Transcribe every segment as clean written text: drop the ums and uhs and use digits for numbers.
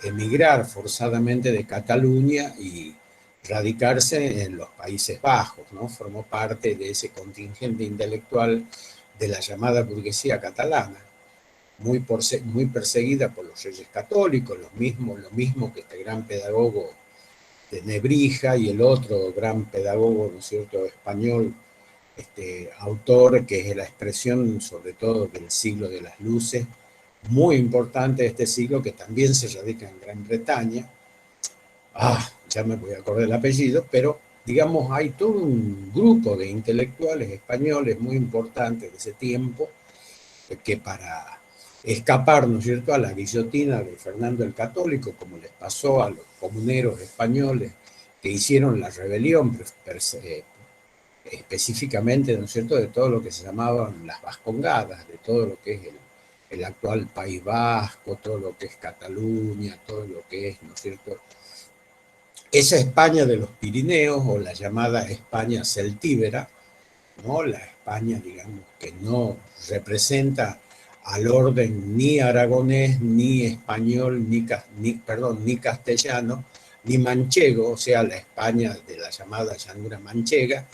emigrar forzadamente de Cataluña y radicarse en los Países Bajos, ¿no? Formó parte de ese contingente intelectual de la llamada burguesía catalana, muy perseguida por los reyes católicos, lo mismo que este gran pedagogo de Nebrija y el otro gran pedagogo, ¿no es cierto?, español, autor, que es la expresión sobre todo del siglo de las luces, muy importante de este siglo, que también se radica en Gran Bretaña. Ya me voy a acordar el apellido, pero digamos, hay todo un grupo de intelectuales españoles muy importantes de ese tiempo, que para escapar, ¿no es cierto?, a la guillotina de Fernando el Católico, como les pasó a los comuneros españoles que hicieron la rebelión, específicamente, ¿no es cierto?, de todo lo que se llamaban las Vascongadas, de todo lo que es el actual País Vasco, todo lo que es Cataluña, todo lo que es, ¿no es cierto?, esa España de los Pirineos, o la llamada España celtíbera, ¿no?, la España, digamos, que no representa al orden ni aragonés, ni español, ni castellano, ni manchego, o sea, la España de la llamada llanura manchega,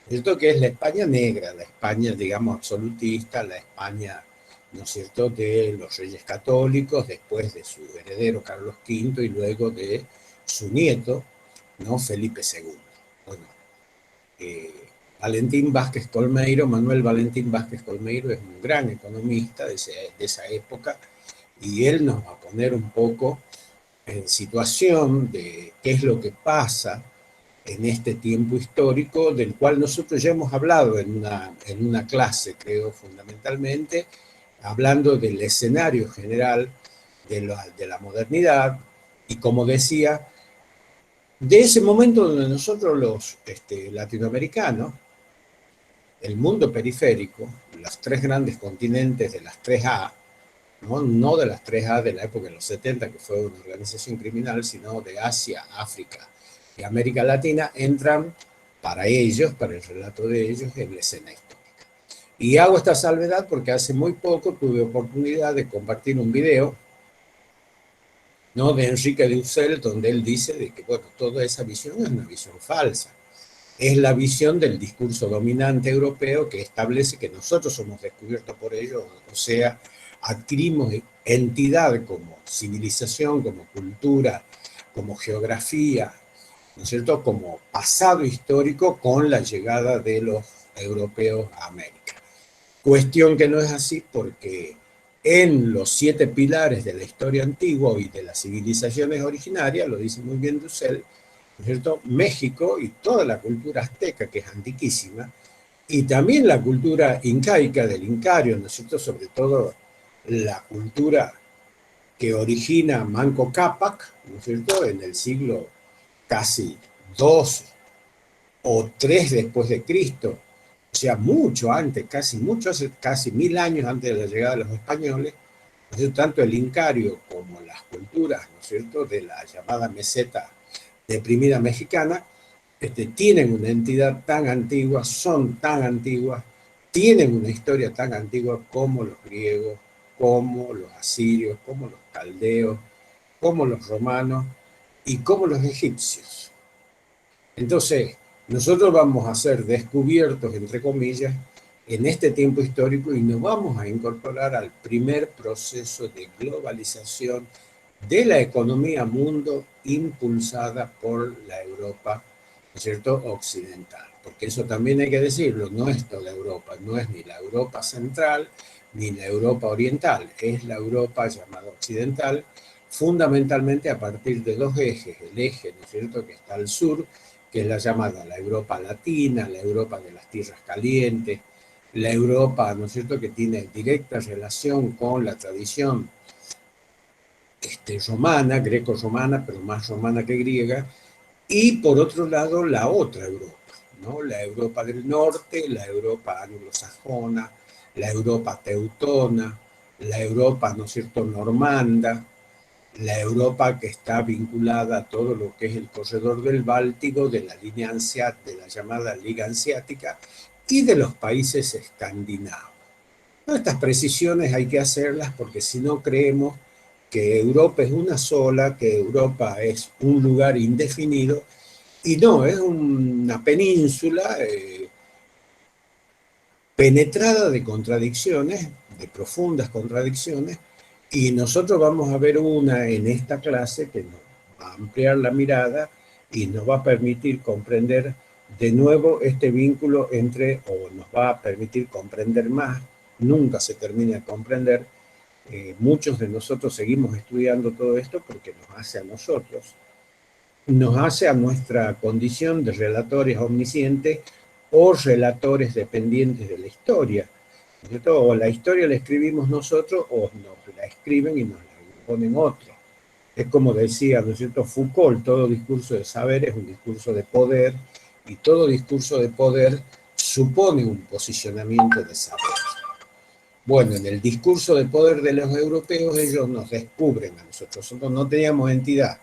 esto que es la España negra, la España, digamos, absolutista, la España, ¿no es cierto?, de los reyes católicos, después de su heredero Carlos V y luego de su nieto, ¿no?, Felipe II. Bueno, Valentín Vázquez Colmeiro, Manuel Valentín Vázquez Colmeiro, es un gran economista de esa época, y él nos va a poner un poco en situación de qué es lo que pasa en este tiempo histórico, del cual nosotros ya hemos hablado en una clase, creo, fundamentalmente, hablando del escenario general de la modernidad, y como decía, de ese momento donde nosotros los latinoamericanos, el mundo periférico, los tres grandes continentes de las 3A, no de las 3A de la época de los 70, que fue una organización criminal, sino de Asia, África y América Latina, entran para ellos, para el relato de ellos, en la escena histórica. Y hago esta salvedad porque hace muy poco tuve oportunidad de compartir un video, ¿no?, de Enrique Dussel, donde él dice de que, bueno, toda esa visión es una visión falsa. Es la visión del discurso dominante europeo, que establece que nosotros somos descubiertos por ellos, o sea, adquirimos entidad como civilización, como cultura, como geografía, ¿no es cierto?, como pasado histórico con la llegada de los europeos a América. Cuestión que no es así, porque en los 7 pilares de la historia antigua y de las civilizaciones originarias, lo dice muy bien Dussel, ¿no es cierto?, México y toda la cultura azteca, que es antiquísima, y también la cultura incaica del Incario, ¿no es cierto?, sobre todo la cultura que origina Manco Cápac, ¿no es cierto?, en el siglo casi 2 o 3 después de Cristo, o sea, mucho antes, casi 1000 años antes de la llegada de los españoles, ¿no es cierto?, tanto el Incario como las culturas, ¿no es cierto?, de la llamada meseta deprimida mexicana, tienen una entidad tan antigua, son tan antiguas, tienen una historia tan antigua como los griegos, como los asirios, como los caldeos, como los romanos y como los egipcios. Entonces, nosotros vamos a ser descubiertos, entre comillas, en este tiempo histórico, y nos vamos a incorporar al primer proceso de globalización de la economía mundo impulsada por la Europa, ¿no es cierto?, occidental. Porque eso también hay que decirlo, no es toda Europa, no es ni la Europa central ni la Europa oriental, es la Europa llamada occidental, fundamentalmente a partir de 2 ejes, el eje, ¿no es cierto?, que está al sur, que es la llamada la Europa latina, la Europa de las tierras calientes, la Europa, ¿no es cierto?, que tiene directa relación con la tradición romana, greco-romana, pero más romana que griega, y por otro lado la otra Europa, ¿no?, la Europa del norte, la Europa anglosajona, la Europa teutona, la Europa, ¿no es cierto?, normanda, la Europa que está vinculada a todo lo que es el corredor del Báltico, de la línea de la llamada Liga Hanseática, y de los países escandinavos. ¿No? Estas precisiones hay que hacerlas porque si no creemos que Europa es una sola, que Europa es un lugar indefinido, y no, es una península penetrada de contradicciones, de profundas contradicciones, y nosotros vamos a ver una en esta clase que nos va a ampliar la mirada y nos va a permitir comprender de nuevo este vínculo entre, o nos va a permitir comprender más, nunca se termina de comprender. Muchos de nosotros seguimos estudiando todo esto porque nos hace a nosotros, nos hace a nuestra condición de relatores omniscientes o relatores dependientes de la historia. ¿Cierto? O la historia la escribimos nosotros o nos la escriben y nos la ponen otros. Es como decía, ¿no es cierto?, Foucault, todo discurso de saber es un discurso de poder y todo discurso de poder supone un posicionamiento de saber. Bueno, en el discurso de poder de los europeos ellos nos descubren a nosotros. Nosotros no teníamos entidad,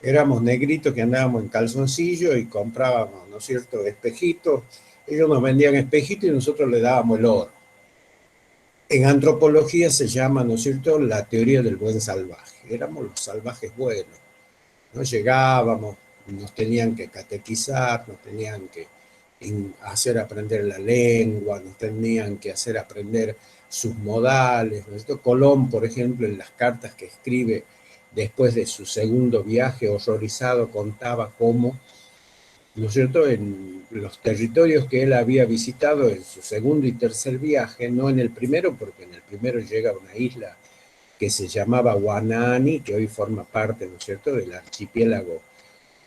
éramos negritos que andábamos en calzoncillo y comprábamos, ¿no es cierto?, espejitos. Ellos nos vendían espejitos y nosotros le dábamos el oro. En antropología se llama, ¿no es cierto?, la teoría del buen salvaje. Éramos los salvajes buenos. No llegábamos, nos tenían que catequizar, nos tenían que hacer aprender la lengua, nos tenían que hacer aprender sus modales. ¿No es cierto? Colón, por ejemplo, en las cartas que escribe después de su segundo viaje, horrorizado, contaba cómo, ¿no es cierto?, en los territorios que él había visitado en su segundo y tercer viaje, no en el primero, porque en el primero llega a una isla que se llamaba Guanani, que hoy forma parte, ¿no es cierto?, del archipiélago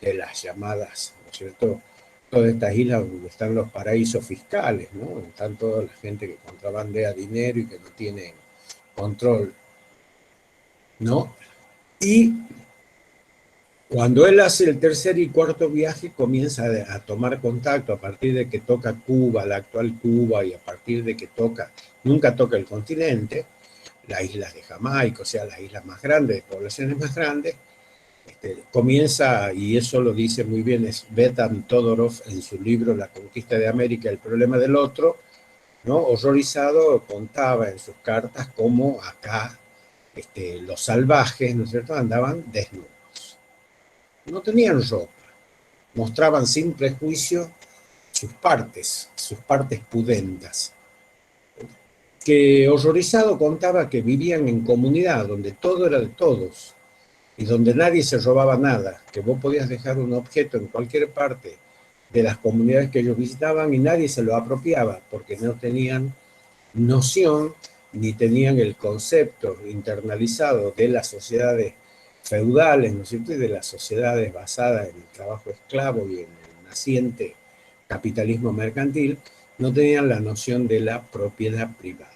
de las llamadas, ¿no es cierto?, todas estas islas donde están los paraísos fiscales, ¿no? Están toda la gente que contrabandea dinero y que no tiene control, ¿no? Y cuando él hace el tercer y cuarto viaje, comienza a tomar contacto a partir de que toca Cuba, la actual Cuba, y a partir de que nunca toca el continente, las islas de Jamaica, o sea, las islas más grandes, poblaciones más grandes, comienza, y eso lo dice muy bien, es Betan Todorov en su libro La conquista de América, el problema del otro, ¿no? Horrorizado, contaba en sus cartas cómo acá los salvajes, ¿no es cierto?, andaban desnudos. No tenían ropa, mostraban sin prejuicio sus partes pudendas. Que horrorizado contaba que vivían en comunidad, donde todo era de todos, y donde nadie se robaba nada, que vos podías dejar un objeto en cualquier parte de las comunidades que ellos visitaban y nadie se lo apropiaba, porque no tenían noción ni tenían el concepto internalizado de las sociedades feudales, ¿no es cierto?, y de las sociedades basadas en el trabajo esclavo y en el naciente capitalismo mercantil, no tenían la noción de la propiedad privada,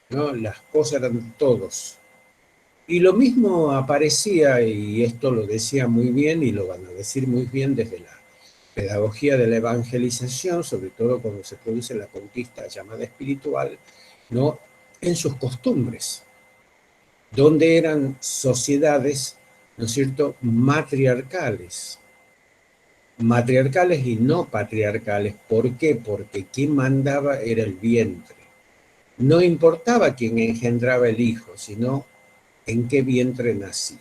¿no? Las cosas eran de todos. Y lo mismo aparecía, y esto lo decía muy bien y lo van a decir muy bien desde la pedagogía de la evangelización, sobre todo cuando se produce la conquista llamada espiritual, ¿no?, en sus costumbres, donde eran sociedades, ¿no es cierto?, matriarcales y no patriarcales. ¿Por qué? Porque quien mandaba era el vientre. No importaba quién engendraba el hijo, sino en qué vientre nacía.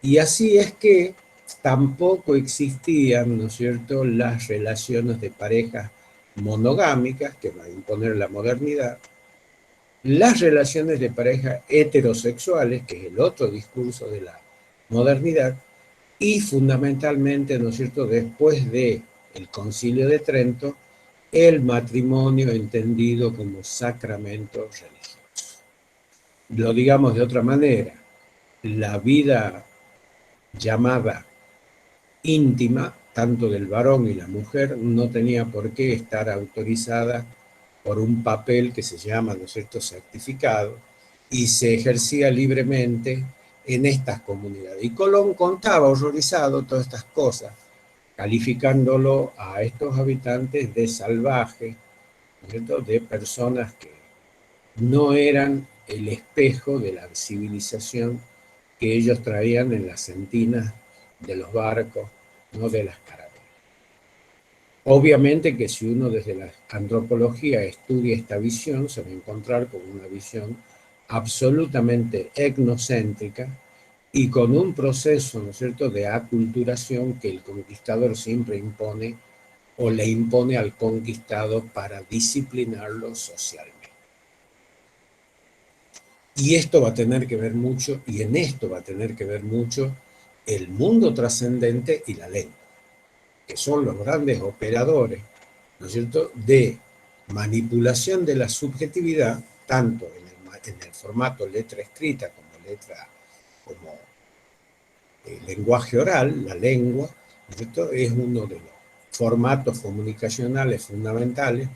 Y así es que tampoco existían, ¿no es cierto?, las relaciones de parejas monogámicas que va a imponer la modernidad, las relaciones de pareja heterosexuales, que es el otro discurso de la modernidad, y fundamentalmente, ¿no es cierto?, después del Concilio de Trento, el matrimonio entendido como sacramento religioso. Lo digamos de otra manera, la vida llamada íntima, tanto del varón y la mujer, no tenía por qué estar autorizada por un papel que se llama, ¿no es cierto?, certificado, y se ejercía libremente en estas comunidades. Y Colón contaba horrorizado todas estas cosas, calificándolo a estos habitantes de salvajes, ¿no es cierto?, de personas que no eran el espejo de la civilización que ellos traían en las sentinas de los barcos, no de las carabelas. Obviamente que si uno desde la antropología estudia esta visión, se va a encontrar con una visión absolutamente etnocéntrica y con un proceso, ¿no es cierto?, de aculturación que el conquistador siempre impone o le impone al conquistado para disciplinarlo socialmente. Y esto va a tener que ver mucho, y en esto va a tener que ver mucho el mundo trascendente y la lengua, que son los grandes operadores, ¿no es cierto?, de manipulación de la subjetividad, tanto en el formato letra escrita como lenguaje oral, la lengua, ¿no es cierto?, es uno de los formatos comunicacionales fundamentales,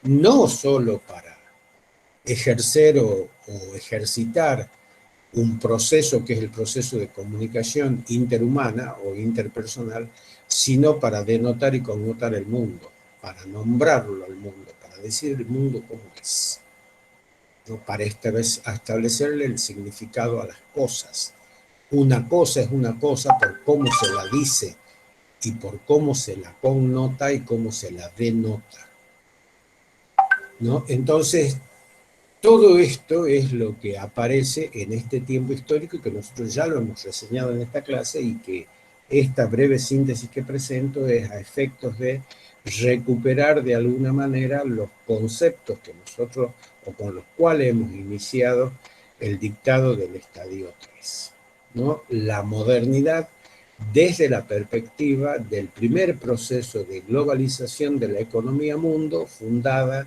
no solo para ejercer o ejercitar un proceso que es el proceso de comunicación interhumana o interpersonal, sino para denotar y connotar el mundo, para nombrarlo al mundo, para decir el mundo como es, ¿no?, para establecerle el significado a las cosas. Una cosa es una cosa por cómo se la dice y por cómo se la connota y cómo se la denota, ¿no? Entonces, todo esto es lo que aparece en este tiempo histórico y que nosotros ya lo hemos reseñado en esta clase, y que esta breve síntesis que presento es a efectos de recuperar de alguna manera los conceptos que nosotros o con los cuales hemos iniciado el dictado del Estadio 3, ¿no? La modernidad desde la perspectiva del primer proceso de globalización de la economía mundo, fundada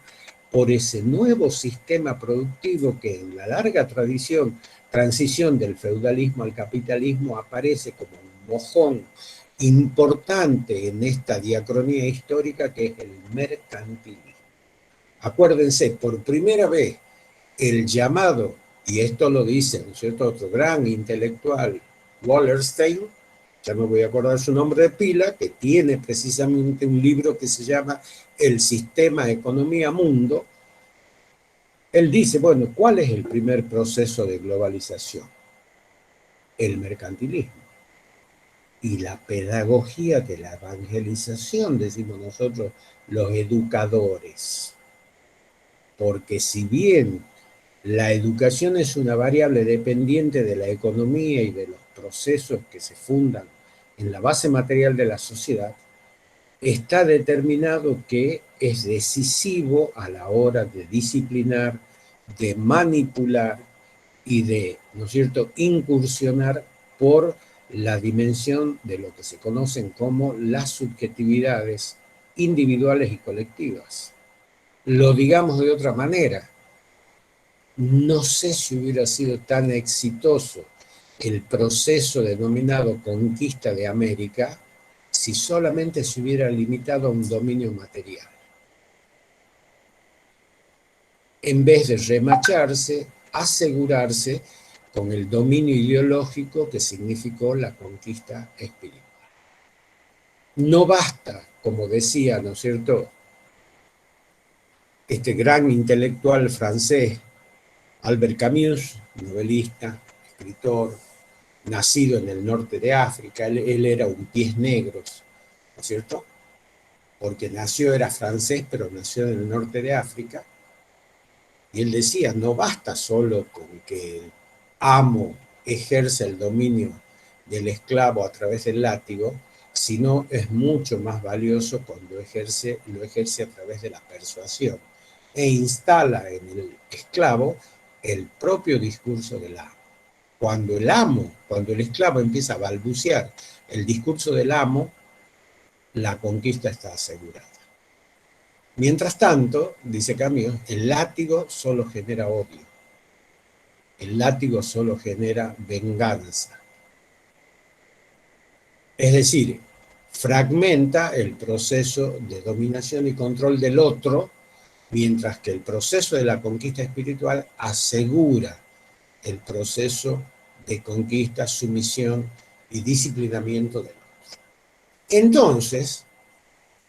por ese nuevo sistema productivo que en la larga transición del feudalismo al capitalismo aparece como un mojón importante en esta diacronía histórica, que es el mercantilismo. Acuérdense, por primera vez el llamado, y esto lo dice, ¿no es cierto?, otro gran intelectual, Wallerstein, ya no voy a acordar su nombre de pila, que tiene precisamente un libro que se llama El sistema economía mundo. Él dice, bueno, ¿cuál es el primer proceso de globalización? El mercantilismo. Y la pedagogía de la evangelización, decimos nosotros, los educadores. Porque si bien la educación es una variable dependiente de la economía y de los procesos que se fundan en la base material de la sociedad, está determinado que es decisivo a la hora de disciplinar, de manipular y de, ¿no es cierto?, incursionar por la dimensión de lo que se conocen como las subjetividades individuales y colectivas. Lo digamos de otra manera, no sé si hubiera sido tan exitoso el proceso denominado conquista de América si solamente se hubiera limitado a un dominio material, en vez de remacharse, asegurarse con el dominio ideológico que significó la conquista espiritual. No basta, como decía, ¿no es cierto?, este gran intelectual francés, Albert Camus, novelista, escritor, nacido en el norte de África. Él era un pies negros, ¿no es cierto?, porque era francés, pero nació en el norte de África. Y él decía, no basta solo con que el amo ejerce el dominio del esclavo a través del látigo, sino es mucho más valioso cuando lo ejerce a través de la persuasión e instala en el esclavo el propio discurso del amo. Cuando el esclavo empieza a balbucear el discurso del amo, la conquista está asegurada. Mientras tanto, dice Camus, el látigo solo genera odio. El látigo solo genera venganza. Es decir, fragmenta el proceso de dominación y control del otro, mientras que el proceso de la conquista espiritual asegura el proceso de conquista, sumisión y disciplinamiento del otro. Entonces,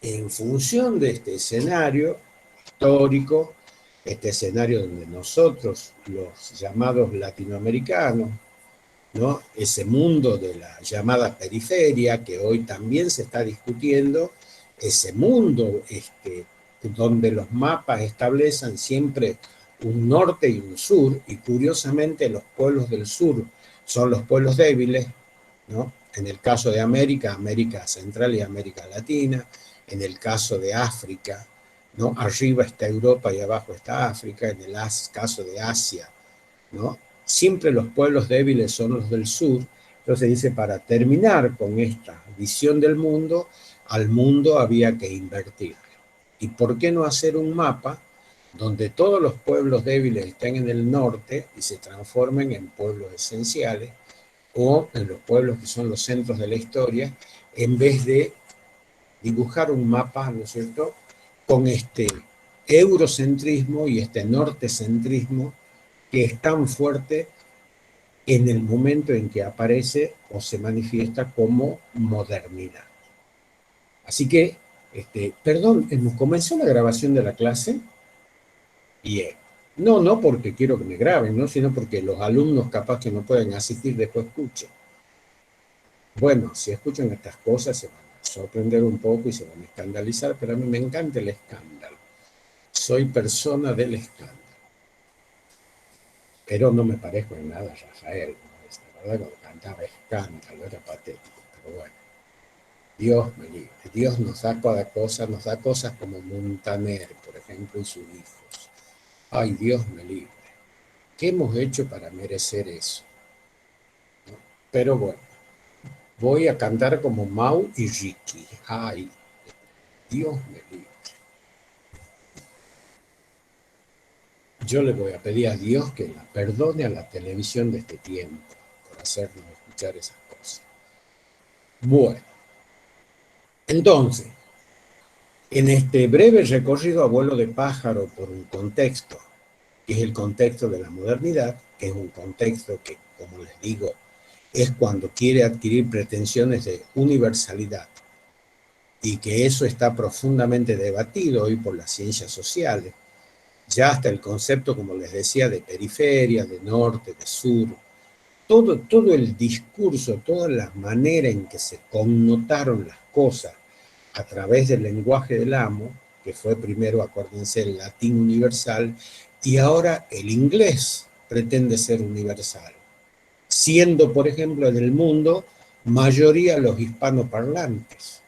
en función de este escenario histórico, este escenario donde nosotros, los llamados latinoamericanos, ¿no?, ese mundo de la llamada periferia, que hoy también se está discutiendo, ese mundo donde los mapas establecen siempre un norte y un sur, y curiosamente los pueblos del sur son los pueblos débiles, ¿no? En el caso de América, América Central y América Latina, en el caso de África, ¿no? Arriba está Europa y abajo está África, en el caso de Asia, ¿no? Siempre los pueblos débiles son los del sur. Entonces dice, para terminar con esta visión del mundo, al mundo había que invertir. ¿Y por qué no hacer un mapa donde todos los pueblos débiles estén en el norte y se transformen en pueblos esenciales, o en los pueblos que son los centros de la historia, en vez de dibujar un mapa, ¿no es cierto?, con este eurocentrismo y este nortecentrismo que es tan fuerte en el momento en que aparece o se manifiesta como modernidad. Así que, perdón, ¿comenzó la grabación de la clase? Bien. No porque quiero que me graben, ¿no? Sino porque los alumnos capaz que no pueden asistir después escuchen. Bueno, si escuchan estas cosas se van a sorprender un poco y se van a escandalizar, pero a mí me encanta el escándalo. Soy persona del escándalo. Pero no me parezco en nada a Rafael, ¿no? La verdad, cuando cantaba escándalo era patético, pero bueno. Dios me libre. Dios nos da cada cosa, nos da cosas como Montaner, por ejemplo, y sus hijos. Ay, Dios me libre. ¿Qué hemos hecho para merecer eso? ¿No? Pero bueno, voy a cantar como Mau y Ricky. Ay, Dios me libre. Yo le voy a pedir a Dios que la perdone a la televisión de este tiempo por hacernos escuchar esas cosas. Bueno, entonces, en este breve recorrido a vuelo de pájaro por un contexto, que es el contexto de la modernidad, que es un contexto que, como les digo, es cuando quiere adquirir pretensiones de universalidad, y que eso está profundamente debatido hoy por las ciencias sociales, ya hasta el concepto, como les decía, de periferia, de norte, de sur, todo el discurso, toda la manera en que se connotaron las cosas a través del lenguaje del amo, que fue primero, acuérdense, el latín universal, y ahora el inglés pretende ser universal, siendo, por ejemplo, en el mundo mayoría los hispanoparlantes.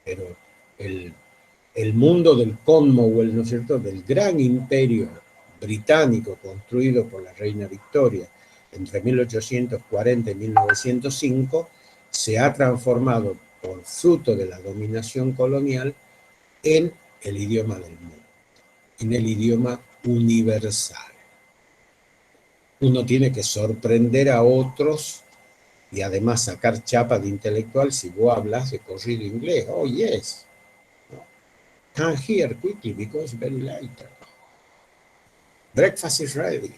Pero el mundo del Commonwealth, ¿no es cierto?, del gran imperio británico construido por la reina Victoria entre 1840 y 1905, se ha transformado por fruto de la dominación colonial en el idioma del mundo, en el idioma universal. Uno tiene que sorprender a otros y además sacar chapa de intelectual si vos hablas de corrido inglés. Oh, yes. Come here quickly because it's very late. Breakfast is ready.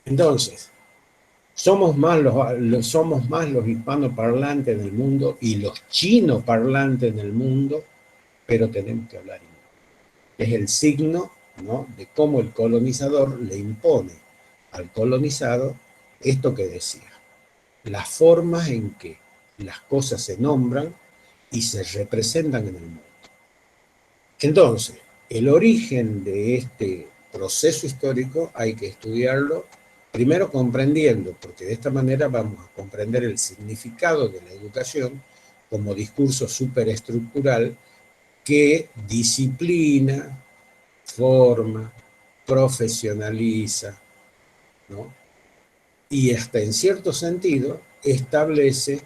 Entonces, somos más los hispanoparlantes en el mundo y los chinoparlantes en el mundo, pero tenemos que hablar inglés. Es el signo, ¿no?, de cómo el colonizador le impone al colonizado esto que decía, las formas en que las cosas se nombran y se representan en el mundo. Entonces, el origen de este proceso histórico hay que estudiarlo primero comprendiendo, porque de esta manera vamos a comprender el significado de la educación como discurso superestructural que disciplina, forma, profesionaliza, ¿no?, y hasta en cierto sentido establece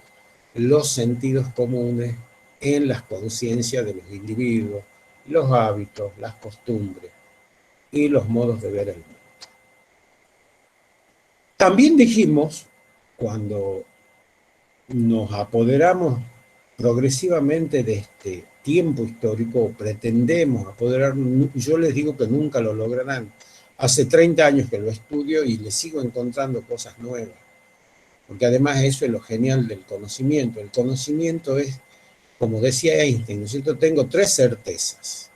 los sentidos comunes en las conciencias de los individuos, los hábitos, las costumbres y los modos de ver el mundo. También dijimos, cuando nos apoderamos progresivamente de este tiempo histórico, o pretendemos apoderarnos, yo les digo que nunca lo lograrán. Hace 30 años que lo estudio y le sigo encontrando cosas nuevas, porque además eso es lo genial del conocimiento. El conocimiento es, como decía Einstein, ¿no es cierto?, tengo 3 certezas: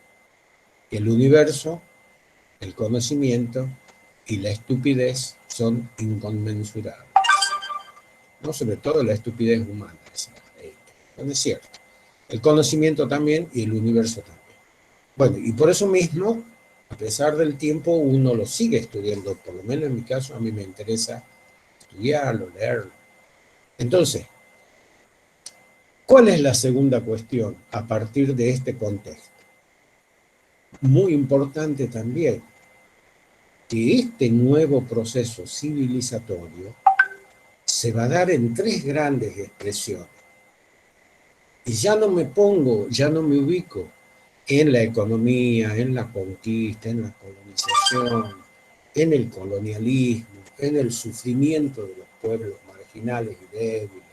el universo, el conocimiento y la estupidez son inconmensurables. No, sobre todo la estupidez humana. No es cierto. El conocimiento también y el universo también. Bueno, y por eso mismo A pesar del tiempo, uno lo sigue estudiando, por lo menos en mi caso, a mí me interesa estudiarlo, leerlo. Entonces, ¿cuál es la segunda cuestión a partir de este contexto? Muy importante también que este nuevo proceso civilizatorio se va a dar en tres grandes expresiones. Y ya no me ubico en la economía, en la conquista, en la colonización, en el colonialismo, en el sufrimiento de los pueblos marginales y débiles,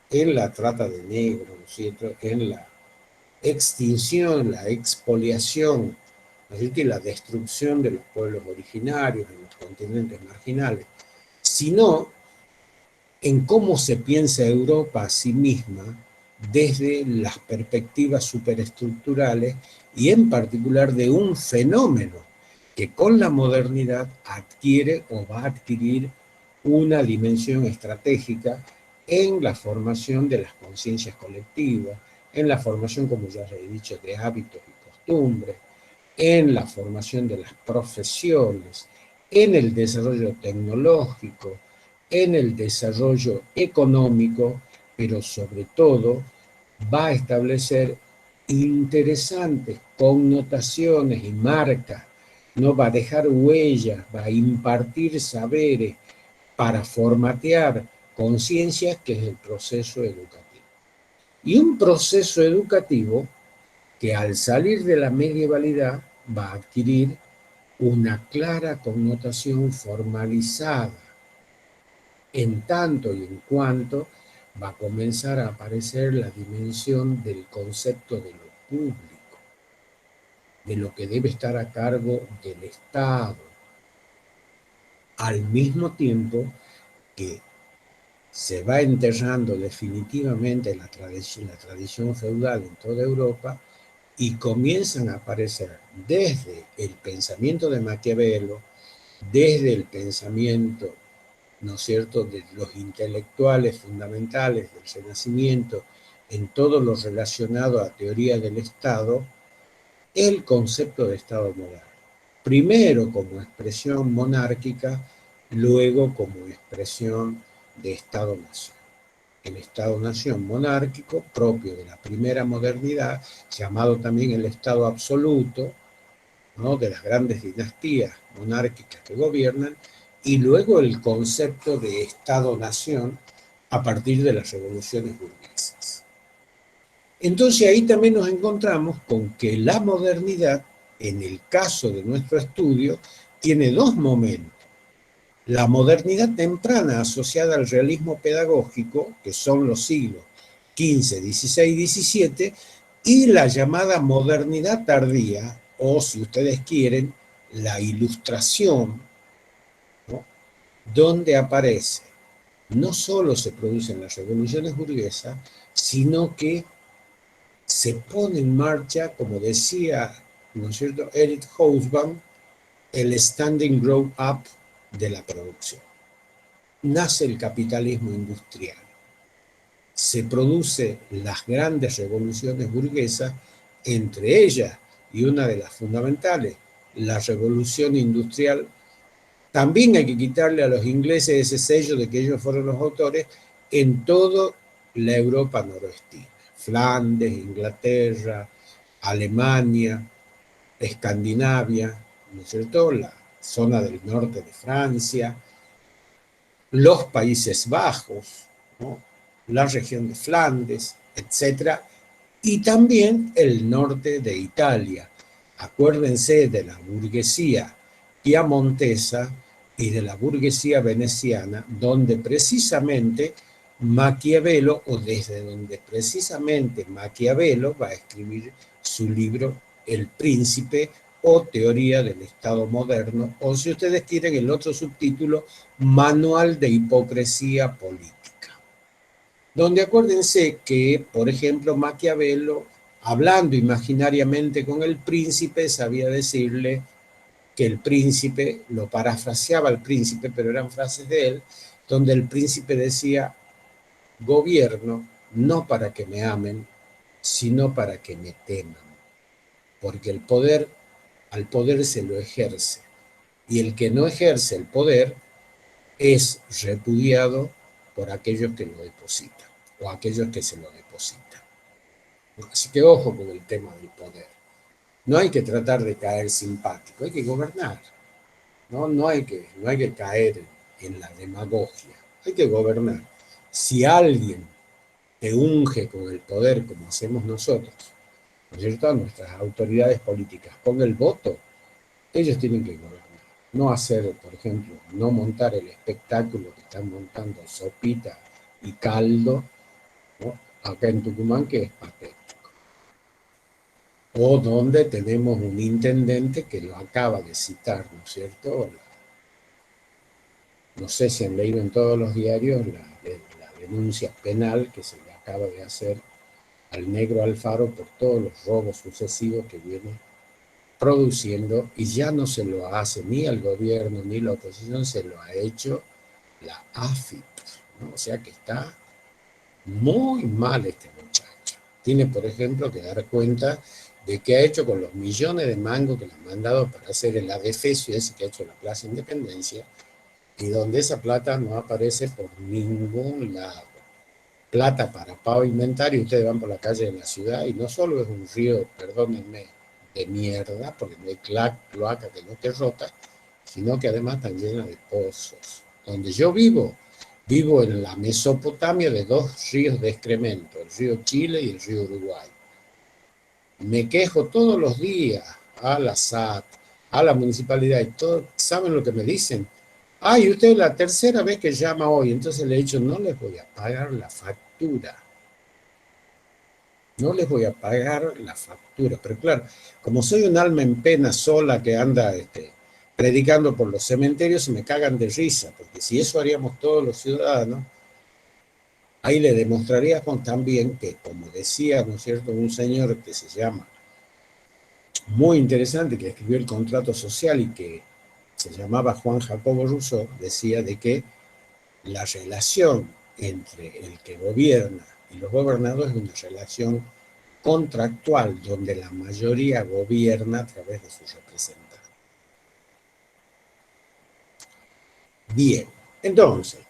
en la trata de negros, ¿no es cierto?, en la extinción, la expoliación, ¿no es cierto?, y la destrucción de los pueblos originarios en los continentes marginales, sino en cómo se piensa Europa a sí misma desde las perspectivas superestructurales y en particular de un fenómeno que con la modernidad adquiere o va a adquirir una dimensión estratégica en la formación de las conciencias colectivas, en la formación, como ya he dicho, de hábitos y costumbres, en la formación de las profesiones, en el desarrollo tecnológico, en el desarrollo económico, pero sobre todo va a establecer interesantes connotaciones y marcas, no va a dejar huellas, va a impartir saberes para formatear conciencias, que es el proceso educativo. Y un proceso educativo que al salir de la medievalidad va a adquirir una clara connotación formalizada, en tanto y en cuanto va a comenzar a aparecer la dimensión del concepto de lo público, de lo que debe estar a cargo del Estado, al mismo tiempo que se va enterrando definitivamente la tradición feudal en toda Europa y comienzan a aparecer desde el pensamiento de Maquiavelo, desde el pensamiento, ¿no es cierto?, de los intelectuales fundamentales del Renacimiento, en todo lo relacionado a teoría del Estado, el concepto de Estado moderno. Primero como expresión monárquica, luego como expresión de Estado-nación. El Estado-nación monárquico, propio de la primera modernidad, llamado también el Estado absoluto, ¿no?, de las grandes dinastías monárquicas que gobiernan, y luego el concepto de Estado-nación a partir de las revoluciones burguesas. Entonces ahí también nos encontramos con que la modernidad, en el caso de nuestro estudio, tiene dos momentos. La modernidad temprana asociada al realismo pedagógico, que son los siglos XV, XVI, XVII, y la llamada modernidad tardía, o si ustedes quieren, la ilustración, ¿no?, donde aparece, no solo se producen las revoluciones burguesas, sino que se pone en marcha, como decía, ¿no es cierto?, Eric Hobsbawm, el standing grow up de la producción. Nace el capitalismo industrial. Se producen las grandes revoluciones burguesas, entre ellas, y una de las fundamentales, la revolución industrial. También hay que quitarle a los ingleses ese sello de que ellos fueron los autores en toda la Europa noroestina. Flandes, Inglaterra, Alemania, Escandinavia, ¿no es cierto?, la zona del norte de Francia, los Países Bajos, ¿no?, la región de Flandes, etcétera, y también el norte de Italia. Acuérdense de la burguesía piamontesa y de la burguesía veneciana, donde precisamente Maquiavelo, o desde donde precisamente Maquiavelo va a escribir su libro El Príncipe, o Teoría del Estado Moderno, o si ustedes quieren el otro subtítulo, Manual de Hipocresía Política. Donde acuérdense que, por ejemplo, Maquiavelo, hablando imaginariamente con el príncipe, sabía decirle que el príncipe, lo parafraseaba el príncipe, pero eran frases de él, donde el príncipe decía: gobierno no para que me amen, sino para que me teman, porque el poder al poder se lo ejerce. Y el que no ejerce el poder es repudiado por aquellos que lo depositan o aquellos que se lo depositan. Así que ojo con el tema del poder. No hay que tratar de caer simpático, hay que gobernar. No hay que caer en la demagogia, hay que gobernar. Si alguien te unge con el poder como hacemos nosotros, ¿no es cierto? Nuestras autoridades políticas con el voto, ellos tienen que gobernar. No hacer, por ejemplo, no montar el espectáculo que están montando Sopita y Caldo, ¿no? Acá en Tucumán, que es patético. O donde tenemos un intendente que lo acaba de citar, ¿no es cierto? No sé si han leído en todos los diarios la denuncia penal que se le acaba de hacer al negro Alfaro por todos los robos sucesivos que viene produciendo, y ya no se lo hace ni al gobierno ni la oposición, se lo ha hecho la AFIP, ¿no? O sea que está muy mal este muchacho. Tiene, por ejemplo, que dar cuenta de qué ha hecho con los millones de mangos que le han mandado para hacer el adefesio ese que ha hecho la Plaza Independencia, y donde esa plata no aparece por ningún lado. Plata para pavimentar, y ustedes van por la calle de la ciudad y no solo es un río, perdónenme, de mierda, porque no hay cloaca que no te rota, sino que además están llenas de pozos. Donde yo vivo en la Mesopotamia de dos ríos de excremento, el río Chile y el río Uruguay. Me quejo todos los días a la SAT, a la municipalidad, y todos saben lo que me dicen. Ay, usted es la tercera vez que llama hoy, entonces le he dicho, no les voy a pagar la factura. No les voy a pagar la factura. Pero claro, como soy un alma en pena sola que anda predicando por los cementerios, se me cagan de risa, porque si eso haríamos todos los ciudadanos, ahí le demostraríamos también que, como decía, ¿no es cierto?, un señor que se llama, muy interesante, que escribió el contrato social y que se llamaba Juan Jacobo Rousseau, decía de que la relación entre el que gobierna y los gobernados es una relación contractual, donde la mayoría gobierna a través de sus representantes. Bien, entonces,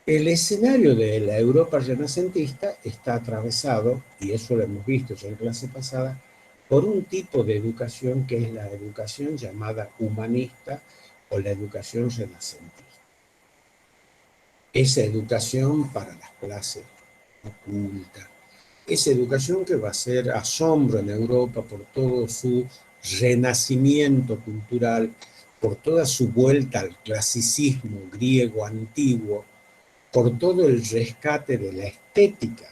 el escenario de la Europa renacentista está atravesado, y eso lo hemos visto ya en clase pasada, por un tipo de educación que es la educación llamada humanista o la educación renacentista. Esa educación para las clases ocultas, esa educación que va a ser asombro en Europa por todo su renacimiento cultural, por toda su vuelta al clasicismo griego antiguo, por todo el rescate de la estética,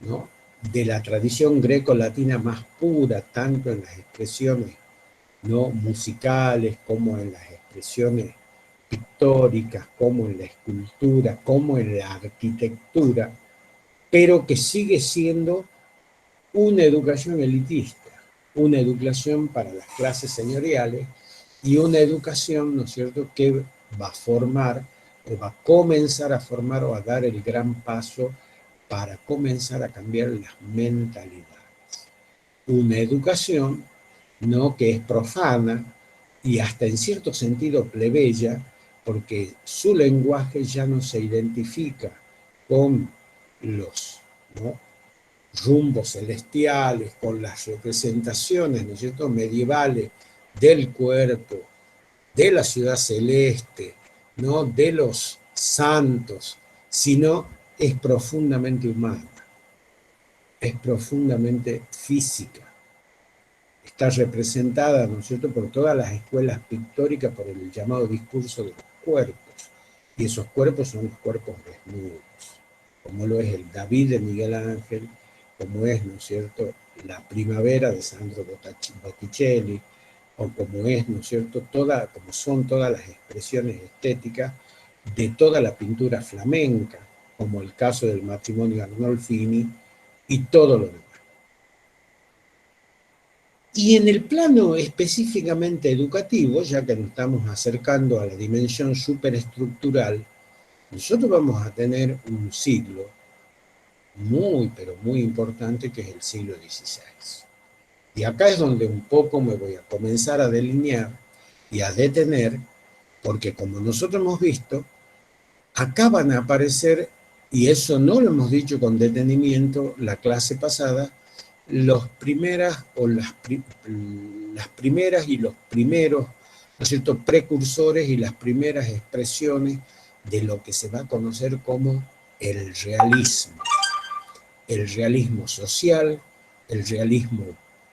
¿no?, de la tradición greco-latina más pura, tanto en las expresiones, ¿no?, musicales, como en las expresiones pictóricas, como en la escultura, como en la arquitectura, pero que sigue siendo una educación elitista, una educación para las clases señoriales y una educación, ¿no es cierto?, que va a formar, o va a comenzar a formar o a dar el gran paso para comenzar a cambiar las mentalidades. Una educación, ¿no?, que es profana y hasta en cierto sentido plebeya, porque su lenguaje ya no se identifica con los, ¿no?, rumbos celestiales, con las representaciones, ¿no es cierto?, medievales del cuerpo, de la ciudad celeste, ¿no?, de los santos, sino es profundamente humana, es profundamente física. Está representada, ¿no es cierto?, por todas las escuelas pictóricas, por el llamado discurso de los cuerpos. Y esos cuerpos son los cuerpos desnudos, como lo es el David de Miguel Ángel, como es, ¿no es cierto?, la Primavera de Sandro Botticelli, o como es, ¿no es cierto?, como son todas las expresiones estéticas de toda la pintura flamenca, como el caso del matrimonio Arnolfini y todo lo demás. Y en el plano específicamente educativo, ya que nos estamos acercando a la dimensión superestructural, nosotros vamos a tener un siglo muy, pero muy importante, que es el siglo XVI. Y acá es donde un poco me voy a comenzar a delinear y a detener, porque como nosotros hemos visto, acá van a aparecer, y eso no lo hemos dicho con detenimiento la clase pasada, las primeras y los primeros, ¿no es cierto?, precursores y las primeras expresiones de lo que se va a conocer como el realismo social, el realismo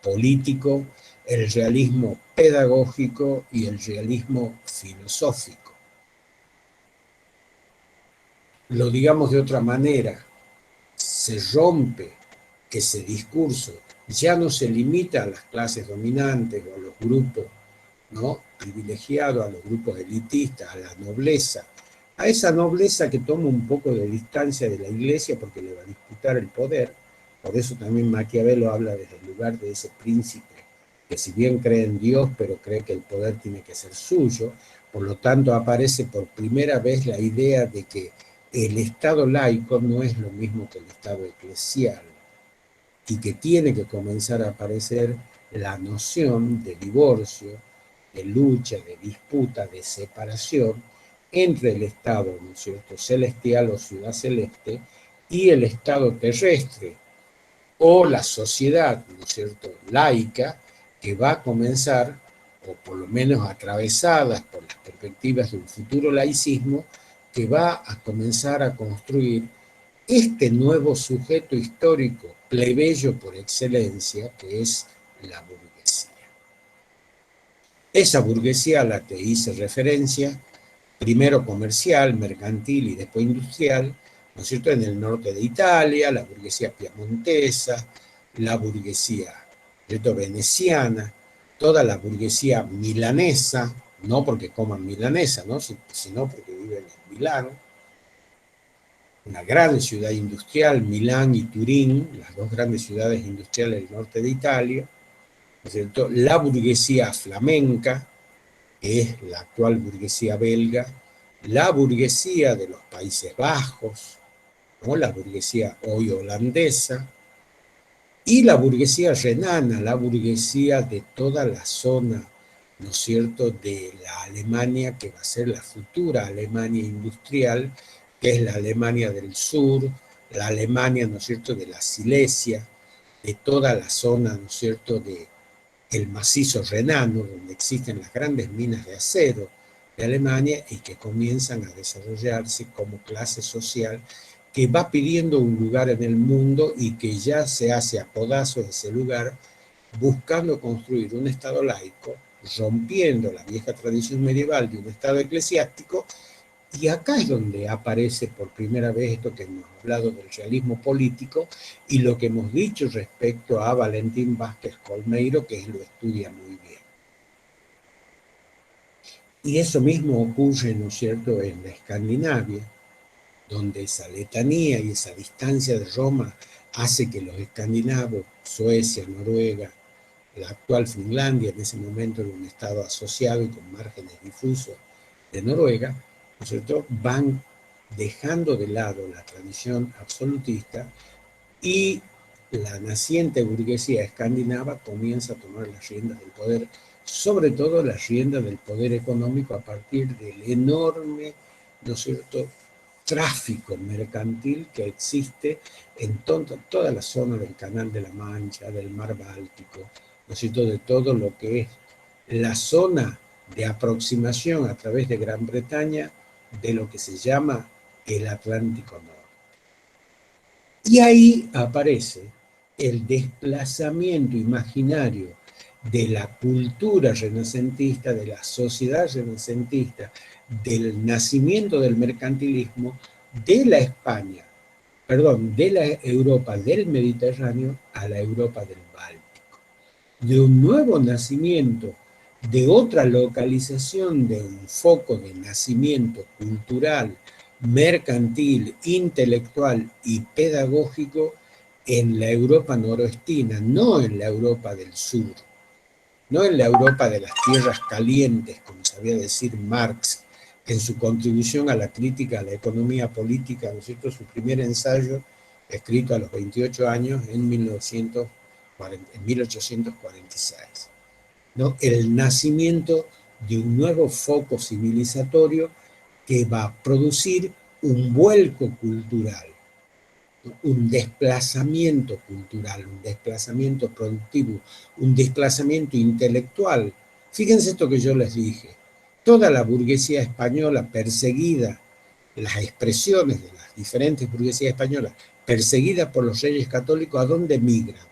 político, el realismo pedagógico y el realismo filosófico. Lo digamos de otra manera, se rompe que ese discurso ya no se limita a las clases dominantes o a los grupos, ¿no?, privilegiados, a los grupos elitistas, a la nobleza, a esa nobleza que toma un poco de distancia de la iglesia porque le va a disputar el poder. Por eso también Maquiavelo habla desde el lugar de ese príncipe que si bien cree en Dios, pero cree que el poder tiene que ser suyo. Por lo tanto, aparece por primera vez la idea de que el Estado laico no es lo mismo que el Estado eclesial y que tiene que comenzar a aparecer la noción de divorcio, de lucha, de disputa, de separación entre el Estado, ¿no es cierto?, celestial o ciudad celeste y el Estado terrestre o la sociedad, ¿no es cierto?, laica, que va a comenzar, o por lo menos atravesadas por las perspectivas de un futuro laicismo, que va a comenzar a construir este nuevo sujeto histórico plebeyo por excelencia, que es la burguesía. Esa burguesía a la que hice referencia, primero comercial, mercantil y después industrial, ¿no es cierto?, en el norte de Italia, la burguesía piamontesa, la burguesía, ¿cierto?, veneciana, toda la burguesía milanesa, no porque coman milanesa, ¿no?, sino porque viven en Milán, una gran ciudad industrial, Milán y Turín, las dos grandes ciudades industriales del norte de Italia, ¿no es cierto?, la burguesía flamenca, que es la actual burguesía belga, la burguesía de los Países Bajos, ¿no?, la burguesía hoy holandesa, y la burguesía renana, la burguesía de toda la zona, ¿no es cierto?, de la Alemania que va a ser la futura Alemania industrial, que es la Alemania del sur, la Alemania, ¿no es cierto?, de la Silesia, de toda la zona, ¿no es cierto?, de el macizo renano, donde existen las grandes minas de acero de Alemania y que comienzan a desarrollarse como clase social que va pidiendo un lugar en el mundo y que ya se hace a pedazos ese lugar, buscando construir un Estado laico, rompiendo la vieja tradición medieval de un Estado eclesiástico. Y acá es donde aparece por primera vez esto que hemos hablado del realismo político y lo que hemos dicho respecto a Valentín Vázquez Colmeiro, que él lo estudia muy bien. Y eso mismo ocurre, ¿no es cierto?, en la Escandinavia, donde esa letanía y esa distancia de Roma hace que los escandinavos, Suecia, Noruega, la actual Finlandia, en ese momento era un estado asociado y con márgenes difusos de Noruega, ¿no es cierto?, van dejando de lado la tradición absolutista y la naciente burguesía escandinava comienza a tomar las riendas del poder, sobre todo las riendas del poder económico a partir del enorme, ¿no es cierto?, tráfico mercantil que existe en toda la zona del Canal de la Mancha, del Mar Báltico, ¿no es cierto?, de todo lo que es la zona de aproximación a través de Gran Bretaña de lo que se llama el Atlántico Norte. Y ahí aparece el desplazamiento imaginario de la cultura renacentista, de la sociedad renacentista, del nacimiento del mercantilismo de la España, perdón, de la Europa del Mediterráneo a la Europa del Báltico, de un nuevo nacimiento, de otra localización de un foco de nacimiento cultural, mercantil, intelectual y pedagógico en la Europa noroestina, no en la Europa del sur, no en la Europa de las tierras calientes, como sabía decir Marx en su contribución a la crítica a la economía política, ¿no es cierto?, su primer ensayo, escrito a los 28 años, en 1900, en 1846, ¿no? El nacimiento de un nuevo foco civilizatorio que va a producir un vuelco cultural, un desplazamiento cultural, un desplazamiento productivo, un desplazamiento intelectual. Fíjense esto que yo les dije. Toda la burguesía española perseguida, las expresiones de las diferentes burguesías españolas perseguidas por los reyes católicos, ¿a dónde migran?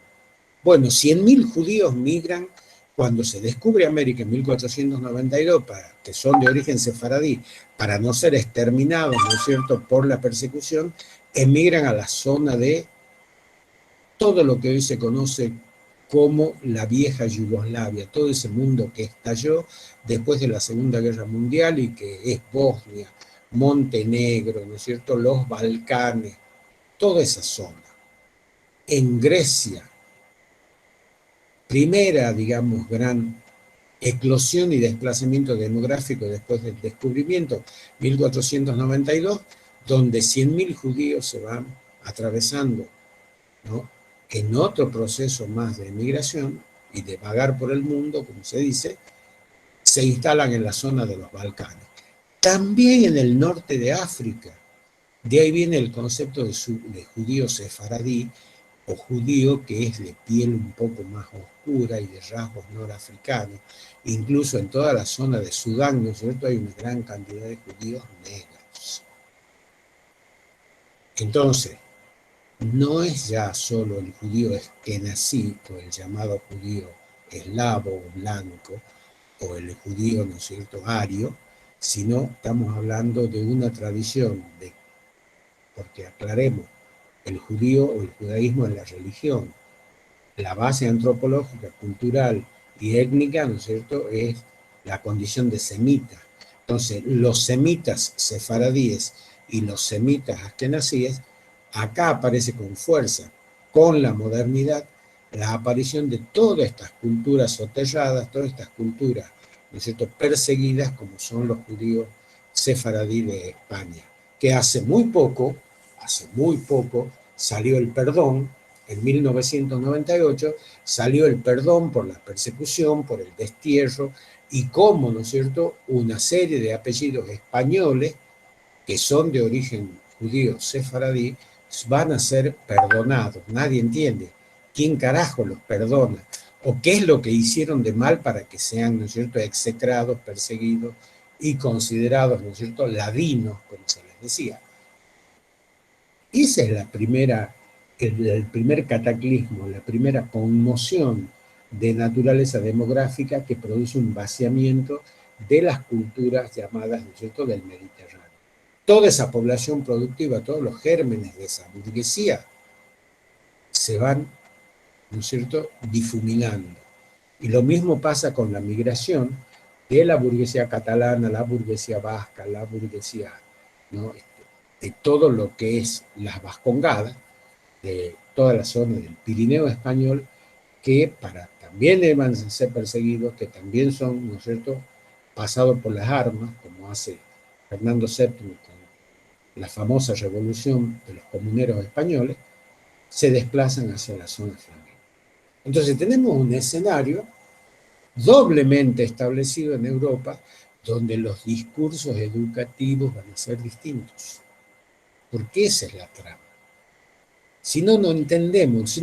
Bueno, 100.000 judíos migran cuando se descubre América en 1492, que son de origen sefaradí, para no ser exterminados, ¿no es cierto?, por la persecución, emigran a la zona de todo lo que hoy se conoce como la vieja Yugoslavia, todo ese mundo que estalló después de la Segunda Guerra Mundial y que es Bosnia, Montenegro, ¿no es cierto?, los Balcanes, toda esa zona. En Grecia, primera, digamos, gran eclosión y desplazamiento demográfico después del descubrimiento, 1492, donde 100.000 judíos se van atravesando, ¿no?, en otro proceso más de emigración y de vagar por el mundo, como se dice, se instalan en la zona de los Balcanes. También en el norte de África, de ahí viene el concepto de judío sefaradí, o judío que es de piel un poco más oscura y de rasgos norafricanos. Incluso en toda la zona de Sudán, ¿no es cierto?, hay una gran cantidad de judíos negros. Entonces, no es ya solo el judío eskenazí, o el llamado judío eslavo o blanco, o el judío, ¿no es cierto?, ario, sino estamos hablando de una tradición, porque aclaremos, el judío o el judaísmo es la religión. La base antropológica, cultural y étnica, ¿no es cierto?, es la condición de semita. Entonces, los semitas sefaradíes y los semitas askenazíes, acá aparece con fuerza, con la modernidad, la aparición de todas estas culturas soterradas, todas estas culturas, ¿no es cierto?, perseguidas, como son los judíos sefaradí de España, que hace muy poco, salió el perdón. En 1998 salió el perdón por la persecución, por el destierro, y cómo, ¿no es cierto?, una serie de apellidos españoles que son de origen judío sefaradí van a ser perdonados. Nadie entiende quién carajo los perdona o qué es lo que hicieron de mal para que sean, ¿no es cierto?, execrados, perseguidos y considerados, ¿no es cierto?, ladinos, como se les decía. Esa es el primer cataclismo, la primera conmoción de naturaleza demográfica que produce un vaciamiento de las culturas llamadas, ¿no es cierto?, del Mediterráneo. Toda esa población productiva, todos los gérmenes de esa burguesía se van, ¿no es cierto?, difuminando. Y lo mismo pasa con la migración de la burguesía catalana, la burguesía vasca, la burguesía, ¿no?, de todo lo que es las Vascongadas, de toda la zona del Pirineo español, que también deben ser perseguidos, que también son, ¿no es cierto?, pasados por las armas, como hace Fernando VII con la famosa revolución de los comuneros españoles, se desplazan hacia la zona flamenca. Entonces tenemos un escenario doblemente establecido en Europa, donde los discursos educativos van a ser distintos. Porque esa es la trama. Si no, no entendemos,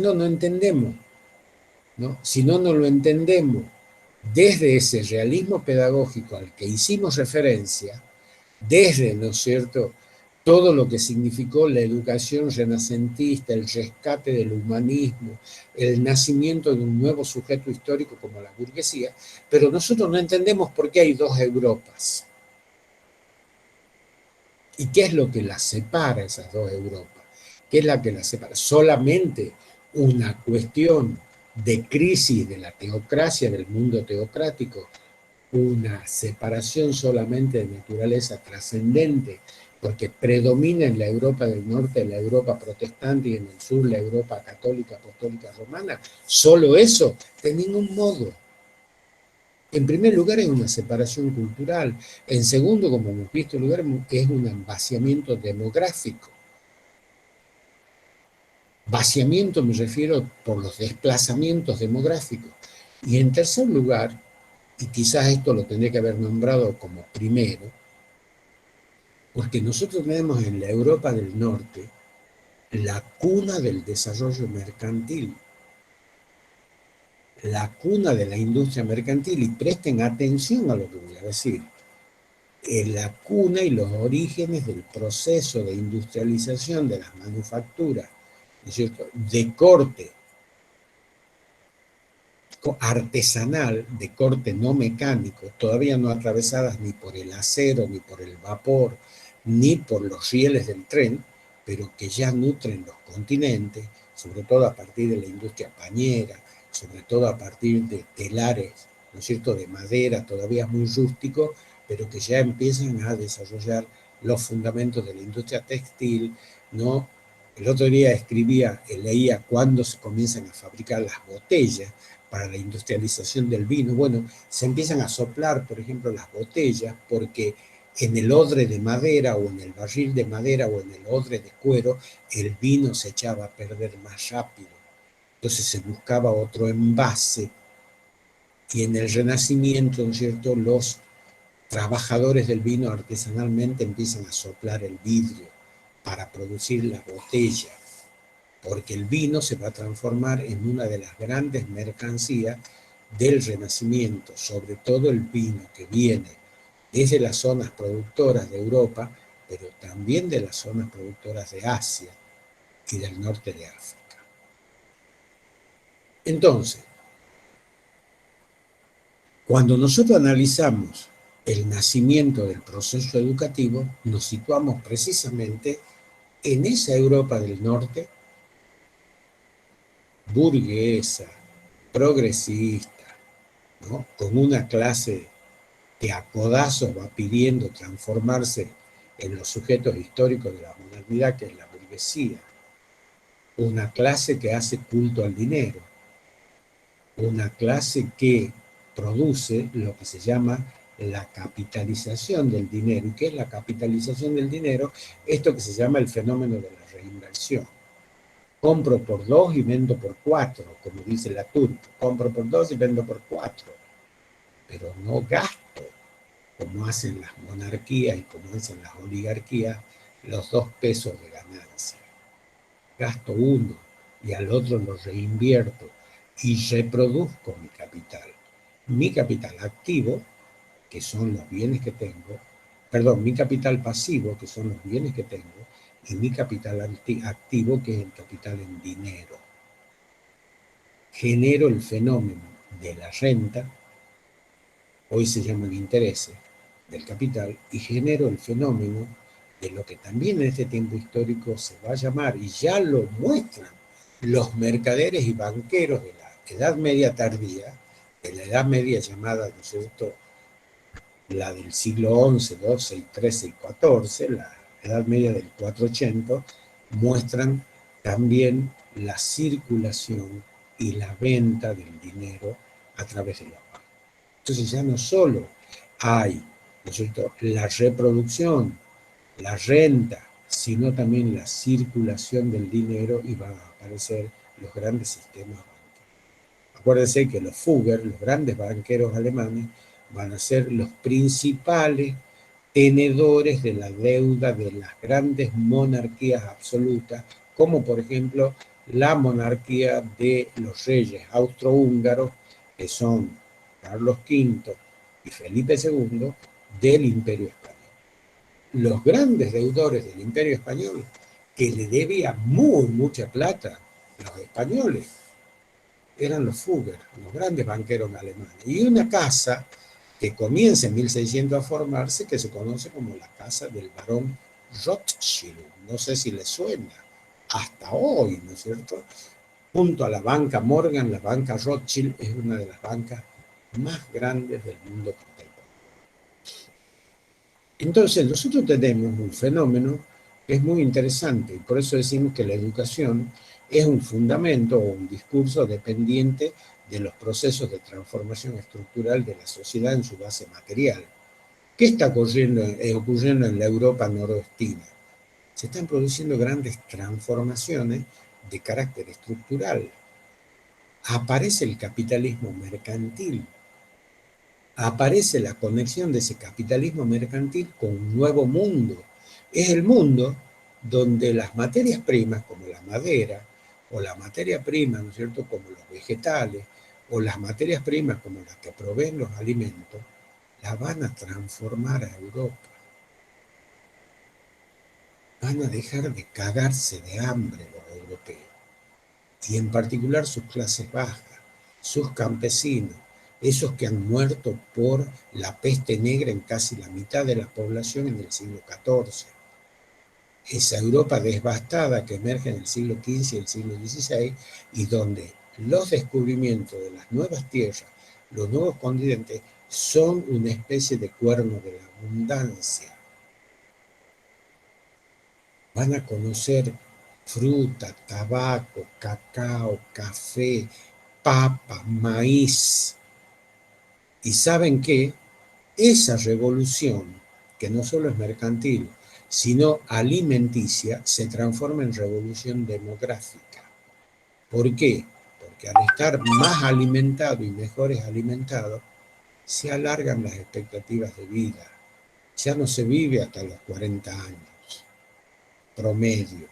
¿no? Si no lo entendemos desde ese realismo pedagógico al que hicimos referencia, desde, ¿no es cierto?, todo lo que significó la educación renacentista, el rescate del humanismo, el nacimiento de un nuevo sujeto histórico como la burguesía, pero nosotros no entendemos por qué hay dos Europas. ¿Y qué es lo que las separa, esas dos Europas? ¿Qué es la que las separa? Solamente una cuestión de crisis de la teocracia, del mundo teocrático, una separación solamente de naturaleza trascendente, porque predomina en la Europa del Norte la Europa protestante y en el sur la Europa católica, apostólica, romana. Solo eso, de ningún modo. En primer lugar, es una separación cultural. En segundo, como hemos visto, lugar es un vaciamiento demográfico. Vaciamiento me refiero por los desplazamientos demográficos. Y en tercer lugar, y quizás esto lo tendría que haber nombrado como primero, porque nosotros tenemos en la Europa del Norte la cuna del desarrollo mercantil, la cuna de la industria mercantil, y presten atención a lo que voy a decir, la cuna y los orígenes del proceso de industrialización de las manufacturas, ¿no es cierto?, de corte artesanal, de corte no mecánico, todavía no atravesadas ni por el acero, ni por el vapor, ni por los rieles del tren, pero que ya nutren los continentes, sobre todo a partir de la industria pañera, sobre todo a partir de telares, ¿no es cierto?, de madera, todavía muy rústico, pero que ya empiezan a desarrollar los fundamentos de la industria textil, ¿no? El otro día leía cuándo se comienzan a fabricar las botellas para la industrialización del vino. Bueno, se empiezan a soplar, por ejemplo, las botellas, porque en el odre de madera o en el barril de madera o en el odre de cuero, el vino se echaba a perder más rápido. Entonces se buscaba otro envase. Y en el Renacimiento, ¿no es cierto?, los trabajadores del vino artesanalmente empiezan a soplar el vidrio para producir la botella, porque el vino se va a transformar en una de las grandes mercancías del Renacimiento, sobre todo el vino que viene desde las zonas productoras de Europa, pero también de las zonas productoras de Asia y del norte de África. Entonces, cuando nosotros analizamos el nacimiento del proceso educativo, nos situamos precisamente en esa Europa del norte, burguesa, progresista, ¿no?, con una clase que a codazos va pidiendo transformarse en los sujetos históricos de la modernidad, que es la burguesía, una clase que hace culto al dinero, una clase que produce lo que se llama la capitalización del dinero. ¿Y qué es la capitalización del dinero? Esto que se llama el fenómeno de la reinversión. Compro por 2 y vendo por 4, como dice la Turco. Compro por 2 y vendo por 4. Pero no gasto, como hacen las monarquías y como hacen las oligarquías, los 2 pesos de ganancia. Gasto uno y al otro lo reinvierto y reproduzco mi capital. Mi capital activo, que son los bienes que tengo, perdón, mi capital pasivo, que son los bienes que tengo, y mi capital activo, que es el capital en dinero. Genero el fenómeno de la renta, hoy se llaman intereses del capital, y genero el fenómeno de lo que también en este tiempo histórico se va a llamar, y ya lo muestran los mercaderes y banqueros de la Edad Media tardía, de la Edad Media llamada, ¿no es cierto?, la del siglo XI, XII, XIII y XIV, la Edad Media del 480, muestran también la circulación y la venta del dinero a través de los bancos. Entonces ya no solo hay, ¿no es cierto?, la reproducción, la renta, sino también la circulación del dinero, y van a aparecer los grandes sistemas bancarios. Acuérdense que los Fugger, los grandes banqueros alemanes, van a ser los principales tenedores de la deuda de las grandes monarquías absolutas, como por ejemplo la monarquía de los reyes austrohúngaros, que son Carlos V y Felipe II, del Imperio Español. Los grandes deudores del Imperio Español, que le debía mucha plata a los españoles, eran los Fugger, los grandes banqueros alemanes. Y una casa que comienza en 1600 a formarse, que se conoce como la casa del barón Rothschild. No sé si les suena, hasta hoy, ¿no es cierto? Junto a la banca Morgan, la banca Rothschild es una de las bancas más grandes del mundo contemporáneo. Entonces, nosotros tenemos un fenómeno que es muy interesante, y por eso decimos que la educación es un fundamento o un discurso dependiente de los procesos de transformación estructural de la sociedad en su base material. ¿Qué está ocurriendo en la Europa noroestina? Se están produciendo grandes transformaciones de carácter estructural. Aparece el capitalismo mercantil, aparece la conexión de ese capitalismo mercantil con un nuevo mundo. Es el mundo donde las materias primas, como la madera, o la materia prima, ¿no es cierto?, como los vegetales, o las materias primas como las que proveen los alimentos, las van a transformar a Europa. Van a dejar de cagarse de hambre los europeos, y en particular sus clases bajas, sus campesinos, esos que han muerto por la peste negra en casi la mitad de la población en el siglo XIV. Esa Europa devastada que emerge en el siglo XV y el siglo XVI, y donde los descubrimientos de las nuevas tierras, los nuevos continentes, son una especie de cuerno de la abundancia. Van a conocer fruta, tabaco, cacao, café, papa, maíz. Y saben que esa revolución, que no solo es mercantil, sino alimenticia, se transforma en revolución demográfica. ¿Por qué? Porque al estar más alimentado y mejores alimentados, se alargan las expectativas de vida. Ya no se vive hasta los 40 años, promedio.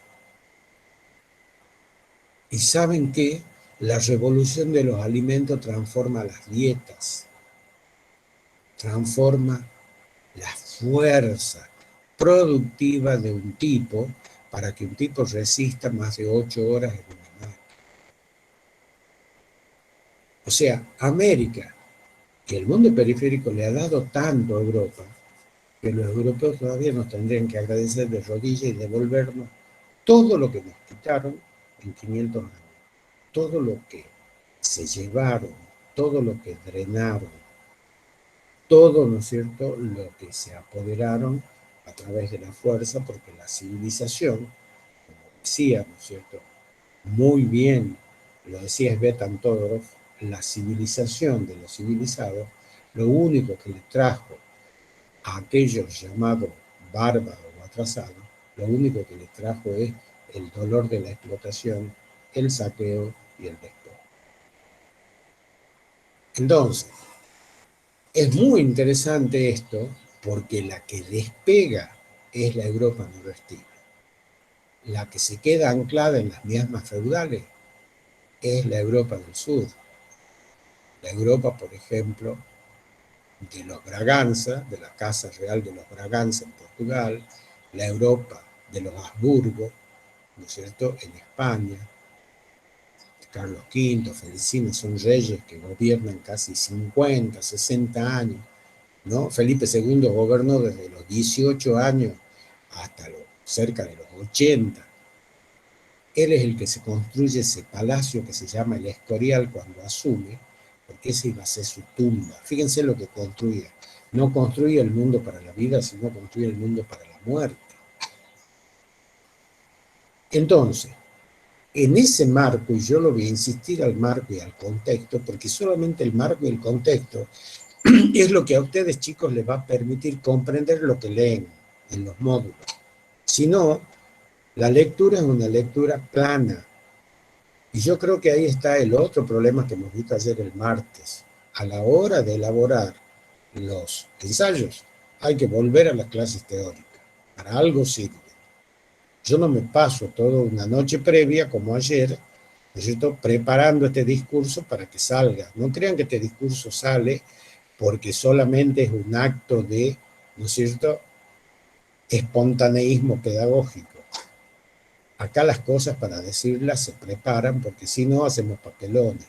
Y saben que la revolución de los alimentos transforma las dietas, transforma la fuerza productiva de un tipo para que un tipo resista más de 8 horas en una máquina. O sea, América, que el mundo periférico le ha dado tanto a Europa, que los europeos todavía nos tendrían que agradecer de rodillas y devolvernos todo lo que nos quitaron en 500 años, todo lo que se llevaron, todo lo que drenaron, todo, ¿no es cierto?, lo que se apoderaron a través de la fuerza, porque la civilización, como decía, ¿no es cierto?, muy bien, lo decía Svetan Todorov, la civilización de los civilizados, lo único que le trajo a aquellos llamados bárbaros o atrasados, lo único que les trajo es el dolor de la explotación, el saqueo y el despojo. Entonces, es muy interesante esto, porque la que despega es la Europa noroeste. La que se queda anclada en las miasmas feudales es la Europa del sur. La Europa, por ejemplo, de los Braganza, de la Casa Real de los Braganza en Portugal, la Europa de los Habsburgo, ¿no es cierto?, en España. Carlos V, Felicina, son reyes que gobiernan casi 50, 60 años, ¿no? Felipe II gobernó desde los 18 años hasta cerca de los 80. Él es el que se construye ese palacio que se llama el Escorial cuando asume, porque ese iba a ser su tumba. Fíjense lo que construía. No construía el mundo para la vida, sino construía el mundo para la muerte. Entonces, en ese marco, y yo lo voy a insistir al marco y al contexto, porque solamente el marco y el contexto es lo que a ustedes, chicos, les va a permitir comprender lo que leen en los módulos. Si no, la lectura es una lectura plana. Y yo creo que ahí está el otro problema que hemos visto ayer el martes. A la hora de elaborar los ensayos, hay que volver a las clases teóricas. Para algo sirve. Yo no me paso toda una noche previa, como ayer, ¿no es cierto?, preparando este discurso para que salga. No crean que este discurso sale porque solamente es un acto de, ¿no es cierto?, espontaneísmo pedagógico. Acá las cosas para decirlas se preparan, porque si no hacemos papelones.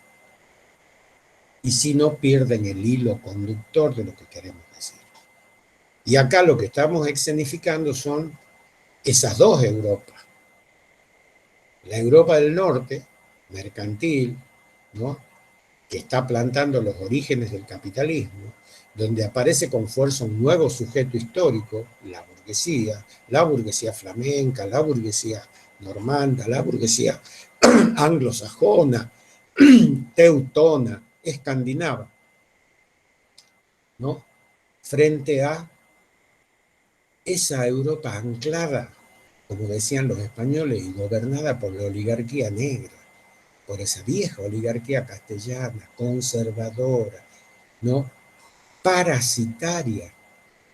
Y si no pierden el hilo conductor de lo que queremos decir. Y acá lo que estamos escenificando son esas dos Europas. La Europa del Norte, mercantil, ¿no?, que está plantando los orígenes del capitalismo, donde aparece con fuerza un nuevo sujeto histórico, la burguesía flamenca, la burguesía normanda, la burguesía anglosajona, teutona, escandinava, ¿no?, frente a esa Europa anclada como decían los españoles, y gobernada por la oligarquía negra, por esa vieja oligarquía castellana, conservadora, ¿no? Parasitaria,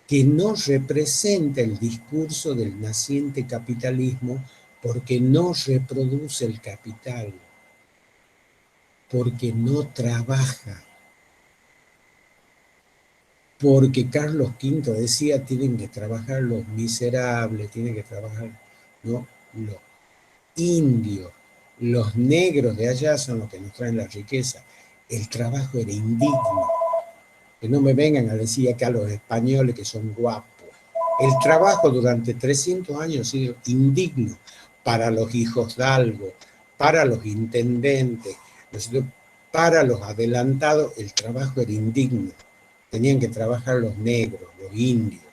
que no representa el discurso del naciente capitalismo porque no reproduce el capital, porque no trabaja, porque Carlos V decía, tienen que trabajar los miserables, tienen que trabajar, ¿no?, los indios, los negros de allá son los que nos traen la riqueza. El trabajo era indigno. Que no me vengan a decir acá los españoles que son guapos. El trabajo durante 300 años ha sido indigno para los hijos de algo, para los intendentes, para los adelantados. El trabajo era indigno. Tenían que trabajar los negros, los indios.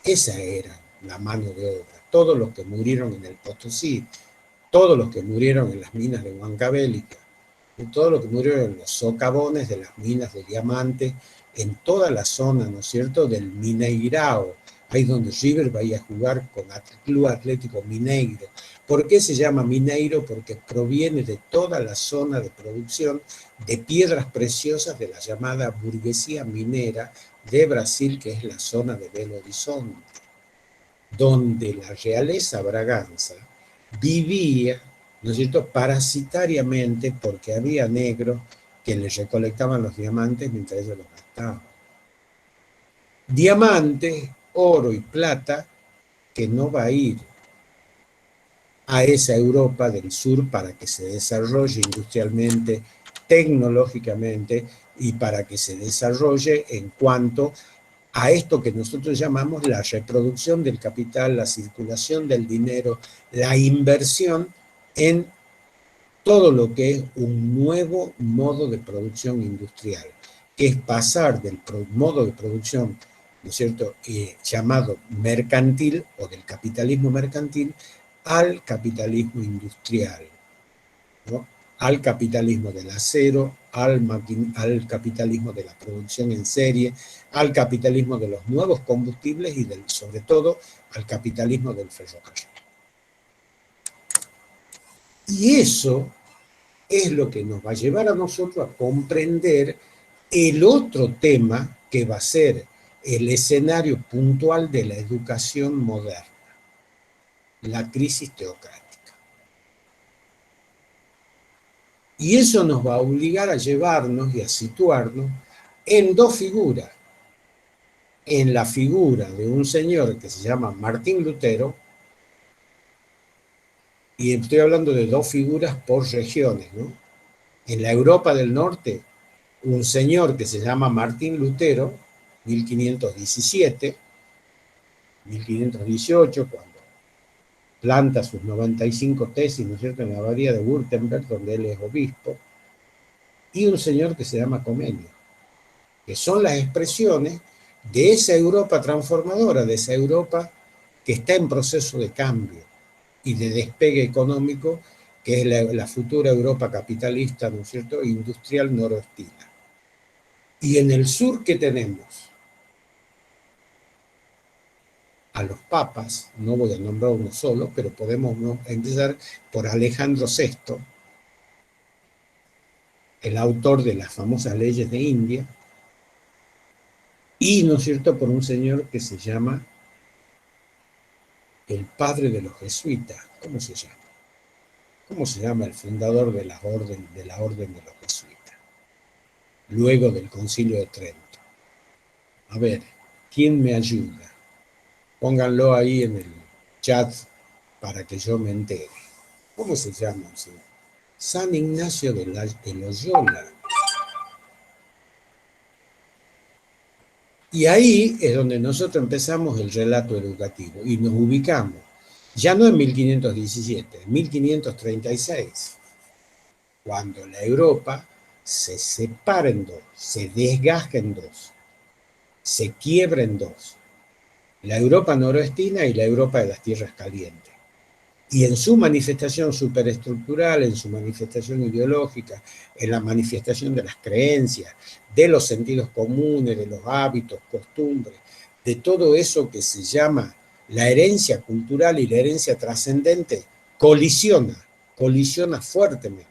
Esa era la mano de obra. Todos los que murieron en el Potosí, todos los que murieron en las minas de Huancavelica, todos los que murieron en los socavones de las minas de diamantes, en toda la zona, ¿no es cierto?, del Mineirao, ahí donde River va a ir a jugar con el Club Atlético Mineiro. ¿Por qué se llama Mineiro? Porque proviene de toda la zona de producción de piedras preciosas de la llamada burguesía minera de Brasil, que es la zona de Belo Horizonte, donde la realeza braganza vivía, ¿no es cierto?, parasitariamente, porque había negros que les recolectaban los diamantes mientras ellos los gastaban. Diamantes, oro y plata que no va a ir a esa Europa del sur para que se desarrolle industrialmente, tecnológicamente y para que se desarrolle en cuanto a esto que nosotros llamamos la reproducción del capital, la circulación del dinero, la inversión en todo lo que es un nuevo modo de producción industrial, que es pasar del modo de producción, ¿no es cierto?, llamado mercantil o del capitalismo mercantil al capitalismo industrial, ¿no?, al capitalismo del acero, al capitalismo de la producción en serie, al capitalismo de los nuevos combustibles y sobre todo al capitalismo del ferrocarril. Y eso es lo que nos va a llevar a nosotros a comprender el otro tema que va a ser el escenario puntual de la educación moderna, la crisis teocrática. Y eso nos va a obligar a llevarnos y a situarnos en dos figuras. En la figura de un señor que se llama Martín Lutero, y estoy hablando de dos figuras por regiones, ¿no? En la Europa del Norte, un señor que se llama Martín Lutero, 1517, 1518, cuando planta sus 95 tesis, ¿no es cierto?, en la abadía de Württemberg, donde él es obispo, y un señor que se llama Comenio, que son las expresiones de esa Europa transformadora, de esa Europa que está en proceso de cambio y de despegue económico, que es la futura Europa capitalista, ¿no es cierto?, industrial noroestina. Y en el sur, ¿qué tenemos? A los papas, no voy a nombrar uno solo, pero podemos empezar por Alejandro VI, el autor de las famosas leyes de India, y, ¿no es cierto?, por un señor que se llama el padre de los jesuitas. ¿Cómo se llama? ¿Cómo se llama el fundador de la orden de los jesuitas? Luego del Concilio de Trento. A ver, ¿quién me ayuda? Pónganlo ahí en el chat para que yo me entere. ¿Cómo se llama? San Ignacio de Loyola. Y ahí es donde nosotros empezamos el relato educativo y nos ubicamos, ya no en 1517, en 1536, cuando la Europa se separa en dos, se desgaja en dos, se quiebra en dos, la Europa noroestina y la Europa de las tierras calientes. Y en su manifestación superestructural, en su manifestación ideológica, en la manifestación de las creencias, de los sentidos comunes, de los hábitos, costumbres, de todo eso que se llama la herencia cultural y la herencia trascendente colisiona fuertemente.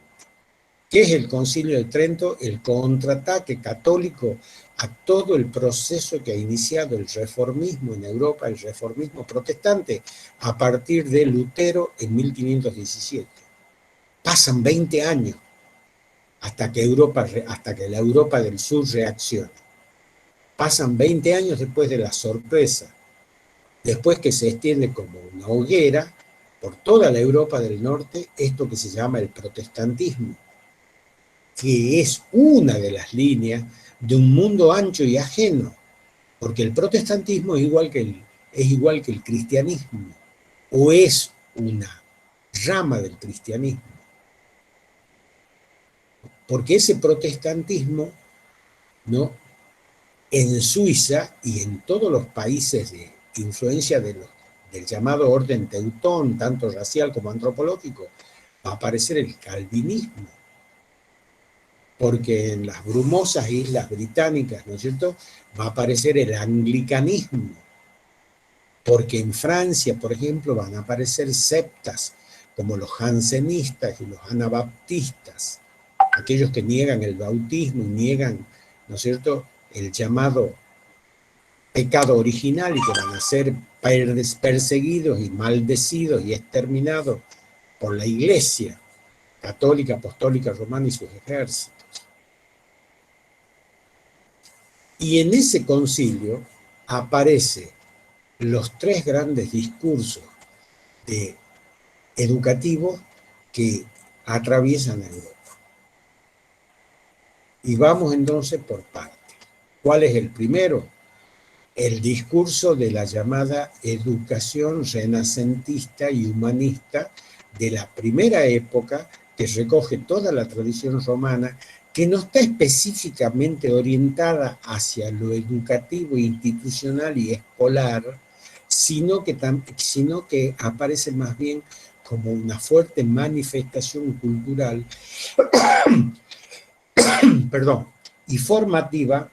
¿Qué es el Concilio de Trento? El contraataque católico a todo el proceso que ha iniciado el reformismo en Europa, el reformismo protestante, a partir de Lutero en 1517. Pasan 20 años hasta que la Europa del Sur reacciona. Pasan 20 años después de la sorpresa, después que se extiende como una hoguera por toda la Europa del Norte, esto que se llama el protestantismo, que es una de las líneas de un mundo ancho y ajeno, porque el protestantismo es igual que el cristianismo, o es una rama del cristianismo, porque ese protestantismo, ¿no?, en Suiza y en todos los países de influencia del llamado orden teutón, tanto racial como antropológico, va a aparecer el calvinismo, porque en las brumosas islas británicas, ¿no es cierto?, va a aparecer el anglicanismo, porque en Francia, por ejemplo, van a aparecer sectas como los jansenistas y los anabaptistas, aquellos que niegan el bautismo y niegan, ¿no es cierto?, el llamado pecado original y que van a ser perseguidos y maldecidos y exterminados por la Iglesia católica, apostólica, romana y sus ejércitos. Y en ese concilio aparecen los tres grandes discursos educativos que atraviesan Europa. Y vamos entonces por partes. ¿Cuál es el primero? El discurso de la llamada educación renacentista y humanista de la primera época, que recoge toda la tradición romana, que no está específicamente orientada hacia lo educativo, institucional y escolar, sino que aparece más bien como una fuerte manifestación cultural perdón, y formativa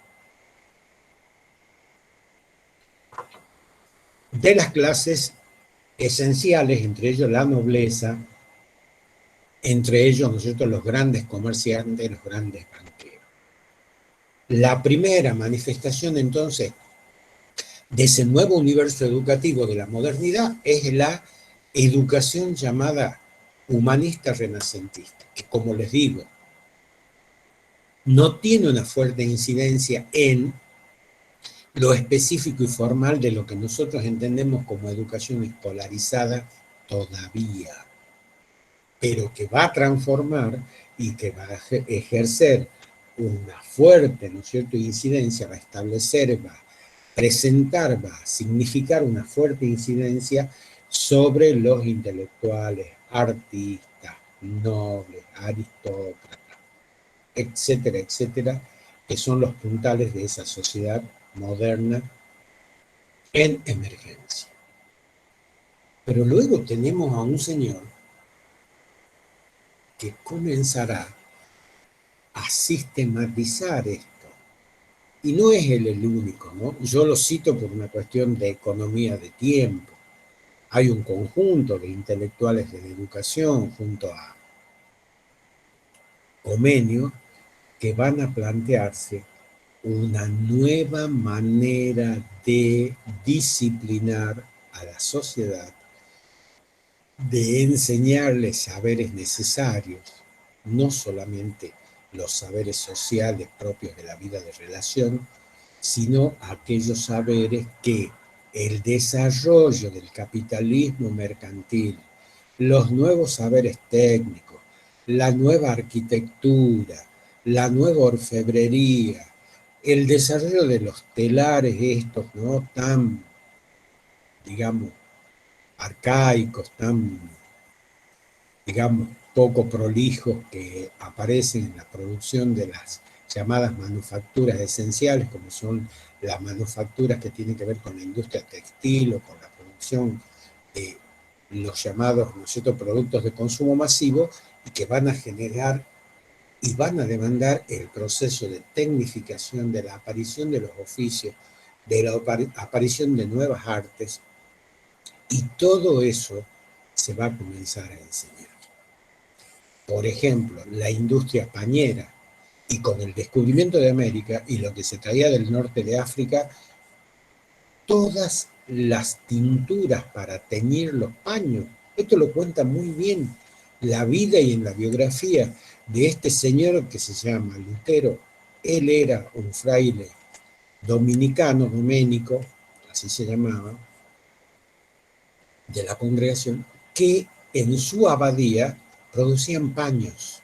de las clases esenciales, entre ellos la nobleza, entre ellos, ¿no es cierto?, los grandes comerciantes, los grandes banqueros. La primera manifestación, entonces, de ese nuevo universo educativo de la modernidad es la educación llamada humanista renacentista, que, como les digo, no tiene una fuerte incidencia en lo específico y formal de lo que nosotros entendemos como educación escolarizada todavía, pero que va a transformar y que va a ejercer una fuerte, ¿no es cierto?, incidencia, va a establecer, va a presentar, va a significar una fuerte incidencia sobre los intelectuales, artistas, nobles, aristócratas, etcétera, etcétera, que son los puntales de esa sociedad moderna en emergencia. Pero luego tenemos a un señor que comenzará a sistematizar esto. Y no es él el único, ¿no? Yo lo cito por una cuestión de economía de tiempo. Hay un conjunto de intelectuales de la educación junto a Comenio que van a plantearse una nueva manera de disciplinar a la sociedad, de enseñarles saberes necesarios, no solamente los saberes sociales propios de la vida de relación, sino aquellos saberes que el desarrollo del capitalismo mercantil, los nuevos saberes técnicos, la nueva arquitectura, la nueva orfebrería, el desarrollo de los telares estos, ¿no?, tan, digamos, arcaicos, tan, digamos, poco prolijos, que aparecen en la producción de las llamadas manufacturas esenciales, como son las manufacturas que tienen que ver con la industria textil o con la producción de los llamados, ¿no es cierto?, productos de consumo masivo, y que van a generar y van a demandar el proceso de tecnificación, de la aparición de los oficios, de la aparición de nuevas artes, Y todo eso se va a comenzar a enseñar. Por ejemplo, la industria pañera, y con el descubrimiento de América y lo que se traía del norte de África, todas las tinturas para teñir los paños. Esto lo cuenta muy bien la vida y en la biografía de este señor que se llama Lutero. Él era un fraile dominicano, doménico, así se llamaba, de la congregación, que en su abadía producían paños.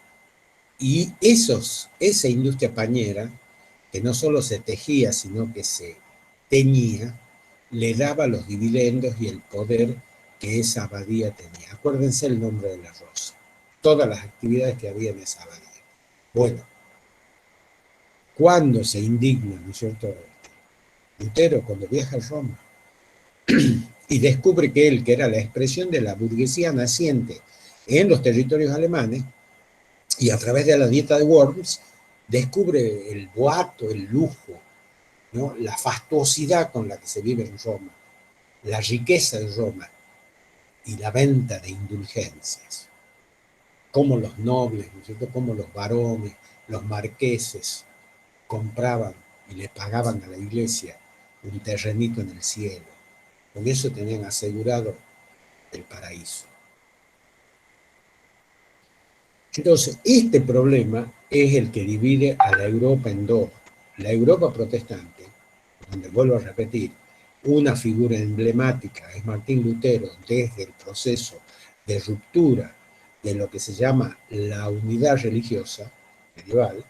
Y esa industria pañera, que no solo se tejía, sino que se teñía, le daba los dividendos y el poder que esa abadía tenía. Acuérdense el nombre de la rosa, todas las actividades que había en esa abadía. Bueno, cuando se indigna, ¿no es cierto?, Lutero, cuando viaja a Roma y descubre que él, que era la expresión de la burguesía naciente en los territorios alemanes, y a través de la dieta de Worms, descubre el boato, el lujo, ¿no?, la fastuosidad con la que se vive en Roma, la riqueza de Roma y la venta de indulgencias. Cómo los nobles, ¿no es cierto?, cómo los varones, los marqueses compraban y le pagaban a la iglesia un terrenito en el cielo. Con eso tenían asegurado el paraíso. Entonces, este problema es el que divide a la Europa en dos. La Europa protestante, donde vuelvo a repetir, una figura emblemática es Martín Lutero desde el proceso de ruptura de lo que se llama la unidad religiosa medieval,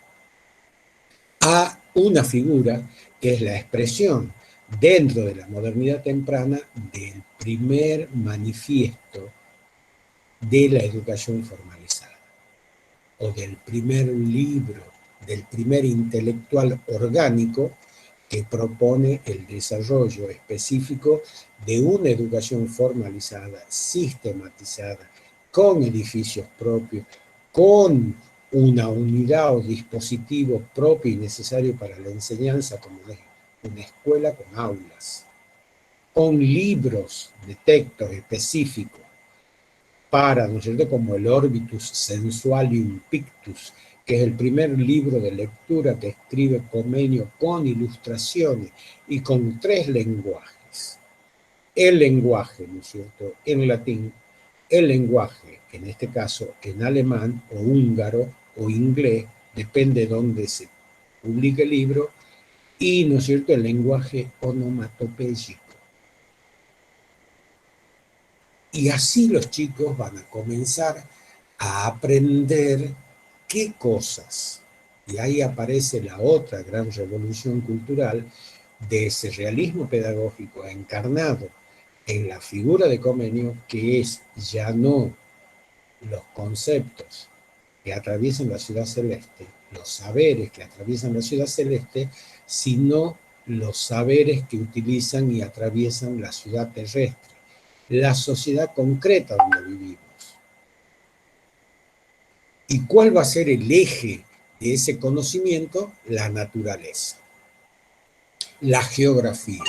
a una figura que es la expresión dentro de la modernidad temprana del primer manifiesto de la educación formalizada, o del primer libro, del primer intelectual orgánico que propone el desarrollo específico de una educación formalizada, sistematizada, con edificios propios, con una unidad o dispositivo propio y necesario para la enseñanza, como es una escuela con aulas, con libros de textos específicos para, ¿no es cierto?, como el Orbitus Sensualium Pictus, que es el primer libro de lectura que escribe Comenio con ilustraciones y con 3 lenguajes. El lenguaje, ¿no es cierto?, en latín, el lenguaje, en este caso en alemán o húngaro o inglés, depende de dónde se publique el libro, y, ¿no es cierto?, el lenguaje onomatopéyico. Y así los chicos van a comenzar a aprender qué cosas. Y ahí aparece la otra gran revolución cultural de ese realismo pedagógico encarnado en la figura de Comenio, que es ya no los conceptos que atraviesan la ciudad celeste, los saberes que atraviesan la ciudad celeste, sino los saberes que utilizan y atraviesan la ciudad terrestre, la sociedad concreta donde vivimos. ¿Y cuál va a ser el eje de ese conocimiento? La naturaleza, la geografía,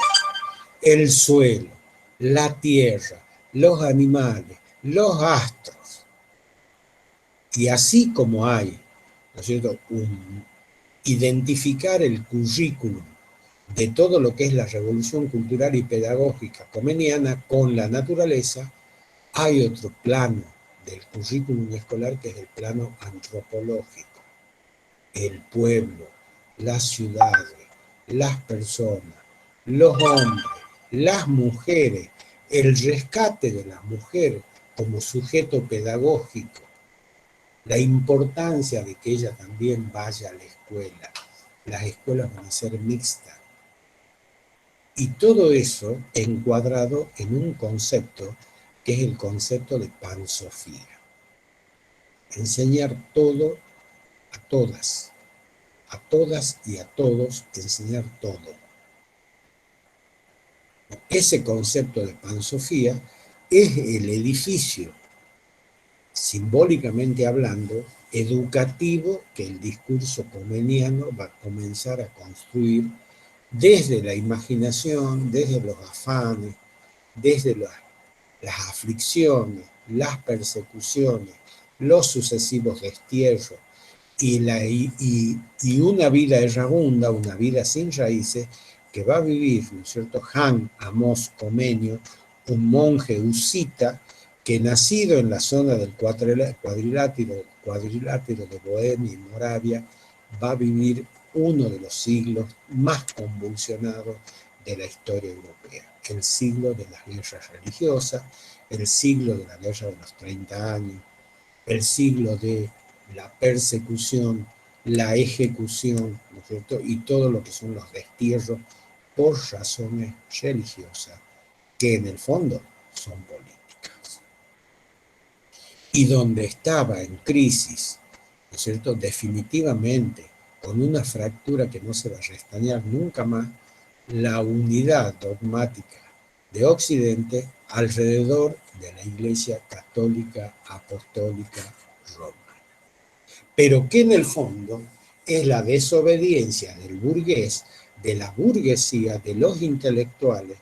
el suelo, la tierra, los animales, los astros. Y así como hay, ¿no es cierto?, identificar el currículum de todo lo que es la revolución cultural y pedagógica comeniana con la naturaleza, hay otro plano del currículum escolar que es el plano antropológico. El pueblo, las ciudades, las personas, los hombres, las mujeres, el rescate de la mujer como sujeto pedagógico, la importancia de que ella también vaya a la escuela. Las escuelas van a ser mixtas. Y todo eso encuadrado en un concepto que es el concepto de pansofía. Enseñar todo a todas y a todos, enseñar todo. Ese concepto de pansofía es el edificio, simbólicamente hablando, educativo que el discurso comeniano va a comenzar a construir desde la imaginación, desde los afanes, desde las aflicciones, las persecuciones, los sucesivos destierros y una vida errabunda, una vida sin raíces, que va a vivir, ¿no es cierto?, Han Amos Comenio, un monje husita que nacido en la zona del cuadrilátero de Bohemia y Moravia, va a vivir uno de los siglos más convulsionados de la historia europea, el siglo de las guerras religiosas, el siglo de la guerra de los 30 años, el siglo de la persecución, la ejecución, ¿no es cierto?, y todo lo que son los destierros por razones religiosas, que en el fondo son políticas. Y donde estaba en crisis, ¿no es cierto?, definitivamente, con una fractura que no se va a restañar nunca más, la unidad dogmática de Occidente alrededor de la Iglesia Católica Apostólica Romana. Pero que en el fondo es la desobediencia del burgués, de la burguesía, de los intelectuales,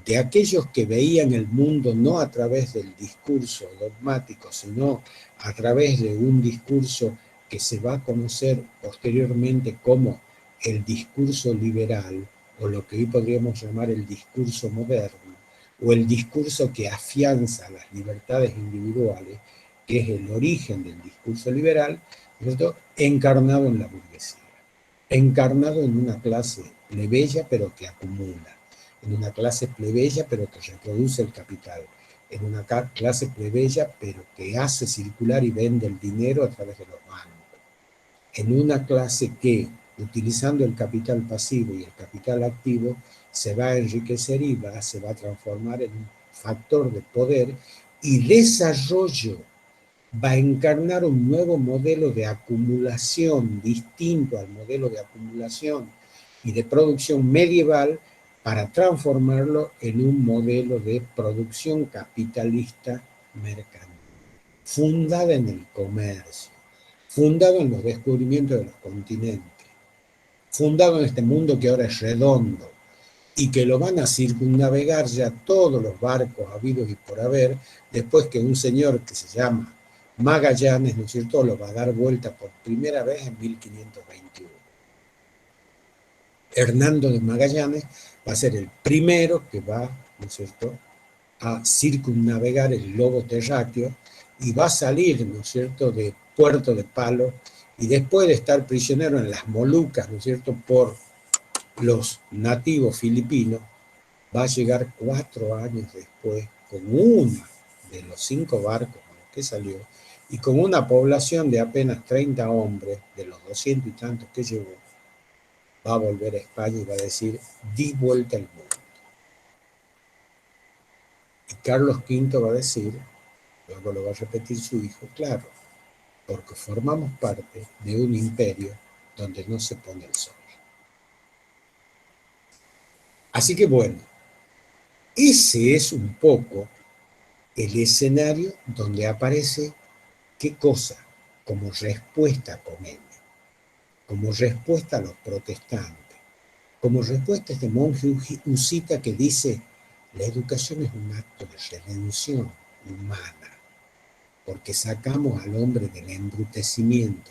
de aquellos que veían el mundo no a través del discurso dogmático, sino a través de un discurso que se va a conocer posteriormente como el discurso liberal, o lo que hoy podríamos llamar el discurso moderno, o el discurso que afianza las libertades individuales, que es el origen del discurso liberal, ¿cierto?, encarnado en la burguesía, encarnado en una clase plebeya pero que acumula, en una clase plebeya pero que reproduce el capital, en una clase plebeya pero que hace circular y vende el dinero a través de los bancos, en una clase que, utilizando el capital pasivo y el capital activo, se va a enriquecer y se va a transformar en un factor de poder y desarrollo, va a encarnar un nuevo modelo de acumulación distinto al modelo de acumulación y de producción medieval, para transformarlo en un modelo de producción capitalista mercantil, fundada en el comercio, fundado en los descubrimientos de los continentes, fundado en este mundo que ahora es redondo y que lo van a circunnavegar ya todos los barcos habidos y por haber, después que un señor que se llama Magallanes, ¿no es cierto?, lo va a dar vuelta por primera vez en 1521. Hernando de Magallanes va a ser el primero que va, ¿no es cierto?, a circunnavegar el globo terráqueo y va a salir, ¿no es cierto?, de Puerto de Palos, y después de estar prisionero en las Molucas, ¿no es cierto?, por los nativos filipinos, va a llegar 4 años después con uno de los 5 barcos con los que salió y con una población de apenas 30 hombres, de los 200 y tantos que llevó, va a volver a España y va a decir: di vuelta al mundo. Y Carlos V va a decir, luego lo va a repetir su hijo, claro, porque formamos parte de un imperio donde no se pone el sol. Así que bueno, ese es un poco el escenario donde aparece qué cosa como respuesta a Comenia, como respuesta a los protestantes, como respuesta a este monje husita que dice: la educación es un acto de redención humana, porque sacamos al hombre del embrutecimiento,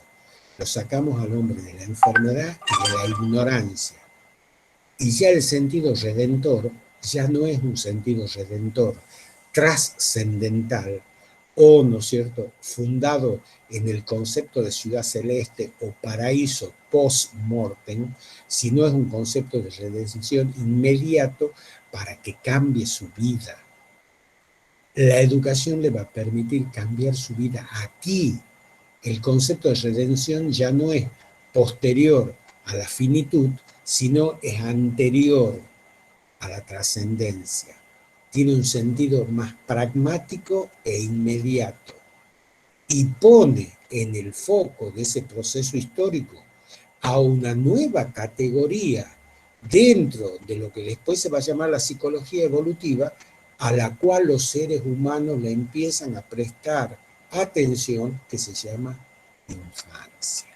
lo sacamos al hombre de la enfermedad y de la ignorancia. Y ya el sentido redentor ya no es un sentido redentor trascendental o, ¿no es cierto?, fundado en el concepto de ciudad celeste o paraíso post-mortem, sino es un concepto de redención inmediato para que cambie su vida. La educación le va a permitir cambiar su vida aquí. El concepto de redención ya no es posterior a la finitud, sino es anterior a la trascendencia. Tiene un sentido más pragmático e inmediato y pone en el foco de ese proceso histórico a una nueva categoría dentro de lo que después se va a llamar la psicología evolutiva, a la cual los seres humanos le empiezan a prestar atención, que se llama infancia.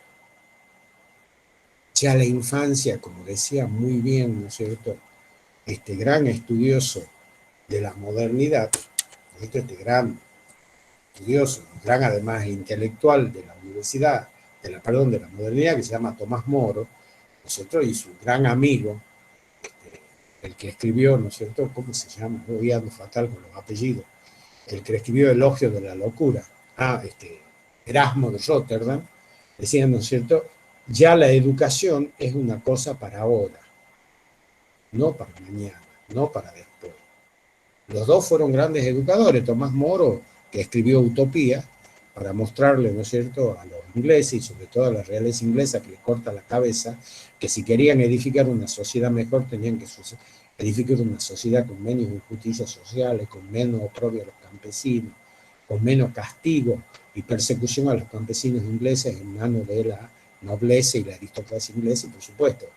Ya la infancia, como decía muy bien, ¿no es cierto?, este gran estudioso de la modernidad, este gran estudioso, gran además intelectual de la universidad, de la modernidad, que se llama Tomás Moro, ¿no es cierto? Y su gran amigo, el que escribió, ¿no es cierto? ¿Cómo se llama? Voy ando fatal con los apellidos. El que escribió Elogio de la Locura, Erasmo de Rotterdam, decía, ¿no es cierto? Ya la educación es una cosa para ahora, no para mañana, no para después. Los dos fueron grandes educadores. Tomás Moro, que escribió Utopía, para mostrarle, ¿no es cierto?, a los ingleses y sobre todo a la realeza inglesa que les corta la cabeza, que si querían edificar una sociedad mejor tenían que edificar una sociedad con menos injusticias sociales, con menos oprobio a los campesinos, con menos castigo y persecución a los campesinos ingleses en manos de la nobleza y la aristocracia inglesa, y por supuesto,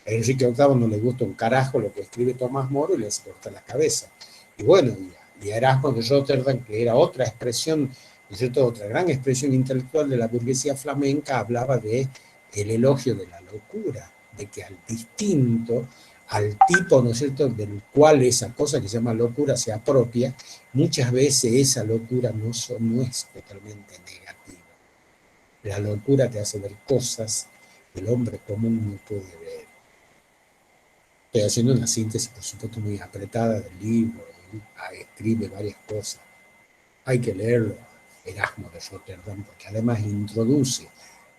a Enrique VIII no le gusta un carajo lo que escribe Tomás Moro y le corta la cabeza. Y bueno, y a Erasmo de Rotterdam, que era otra expresión, ¿no es cierto?, otra gran expresión intelectual de la burguesía flamenca, hablaba de el elogio de la locura, de que al distinto, al tipo, ¿no es cierto?, del cual esa cosa que se llama locura se apropia, muchas veces esa locura no es totalmente negativa. La locura te hace ver cosas que el hombre común no puede ver. Estoy haciendo una síntesis, por supuesto, muy apretada del libro, escribe varias cosas. Hay que leerlo, Erasmo de Rotterdam, porque además introduce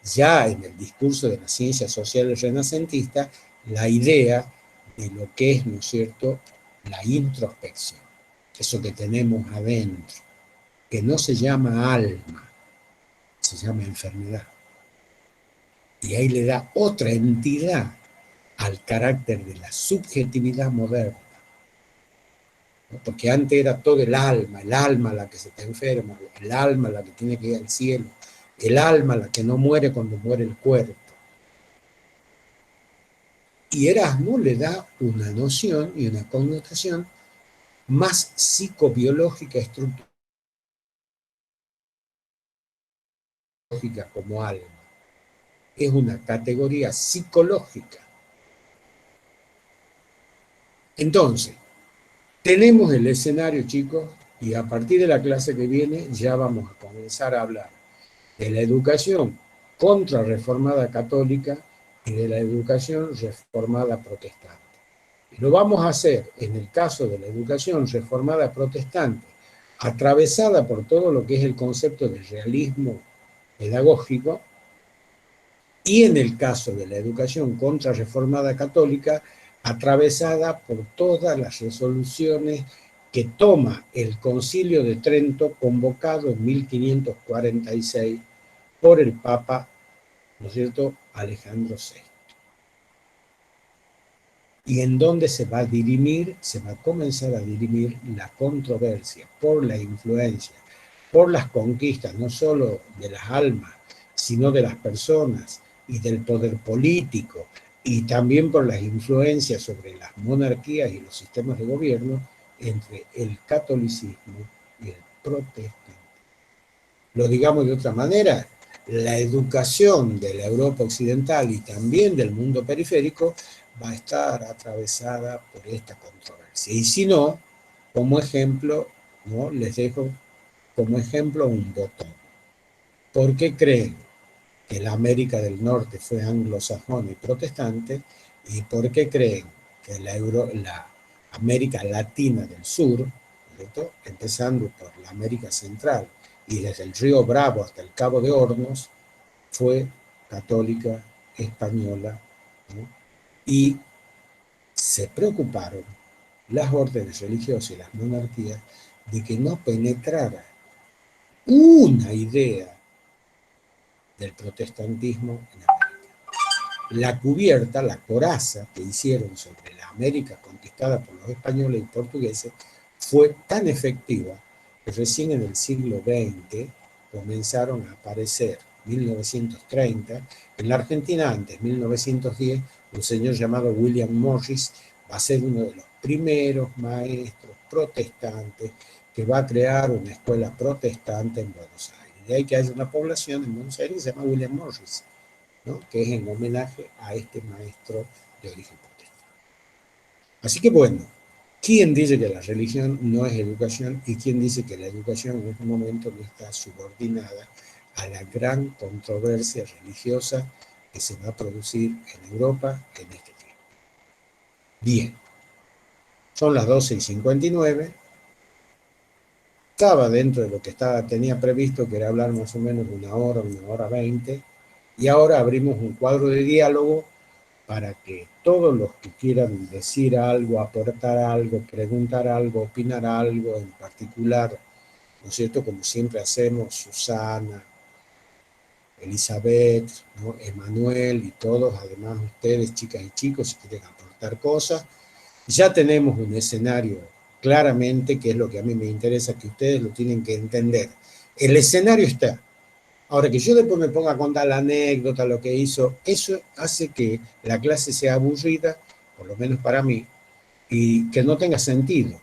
ya en el discurso de las ciencias sociales renacentistas la idea de lo que es, ¿no es cierto?, la introspección, eso que tenemos adentro, que no se llama alma, se llama enfermedad. Y ahí le da otra entidad al carácter de la subjetividad moderna. ¿No? Porque antes era todo el alma la que se está enferma, el alma la que tiene que ir al cielo, el alma la que no muere cuando muere el cuerpo. Y Erasmo le da una noción y una connotación más psicobiológica, estructurológica como alma. Es una categoría psicológica. Entonces, tenemos el escenario, chicos, y a partir de la clase que viene ya vamos a comenzar a hablar de la educación contrarreformada católica y de la educación reformada protestante. Lo vamos a hacer en el caso de la educación reformada protestante, atravesada por todo lo que es el concepto del realismo pedagógico, y en el caso de la educación contrarreformada católica, atravesada por todas las resoluciones que toma el Concilio de Trento, convocado en 1546 por el Papa, ¿no es cierto?, Alejandro VI. Y en donde se va a comenzar a dirimir la controversia por la influencia, por las conquistas, no solo de las almas, sino de las personas y del poder político, y también por las influencias sobre las monarquías y los sistemas de gobierno entre el catolicismo y el protestantismo. Lo digamos de otra manera, la educación de la Europa occidental y también del mundo periférico va a estar atravesada por esta controversia. Y si no, como ejemplo, ¿no?, les dejo como ejemplo un botón. ¿Por qué creen que la América del Norte fue anglosajona y protestante? ¿Y por qué creen que la América Latina del Sur, ¿cierto?, empezando por la América Central y desde el río Bravo hasta el Cabo de Hornos, fue católica, española, ¿no? Y se preocuparon las órdenes religiosas y las monarquías de que no penetrara una idea del protestantismo en América. La cubierta, la coraza que hicieron sobre la América conquistada por los españoles y portugueses fue tan efectiva que recién en el siglo XX comenzaron a aparecer, 1930, en la Argentina antes, 1910, un señor llamado William Morris va a ser uno de los primeros maestros protestantes que va a crear una escuela protestante en Buenos Aires. De ahí que haya una población en Buenos Aires que se llama William Morris, ¿no?, que es en homenaje a este maestro de origen protestante. Así que bueno, ¿Quién dice que la religión no es educación y quién dice que la educación en este momento no está subordinada a la gran controversia religiosa que se va a producir en Europa en este tiempo? Bien, son las 12:59. Estaba dentro de lo que tenía previsto, que era hablar más o menos de una hora 20, y ahora abrimos un cuadro de diálogo para que todos los que quieran decir algo, aportar algo, preguntar algo, opinar algo en particular, ¿no es cierto? Como siempre hacemos, Susana, Elizabeth, ¿no? Emanuel y todos, además ustedes, chicas y chicos, si quieren aportar cosas. Ya tenemos un escenario claramente, que es lo que a mí me interesa, que ustedes lo tienen que entender. El escenario está. Ahora, que yo después me ponga a contar la anécdota, lo que hizo, eso hace que la clase sea aburrida, por lo menos para mí, y que no tenga sentido.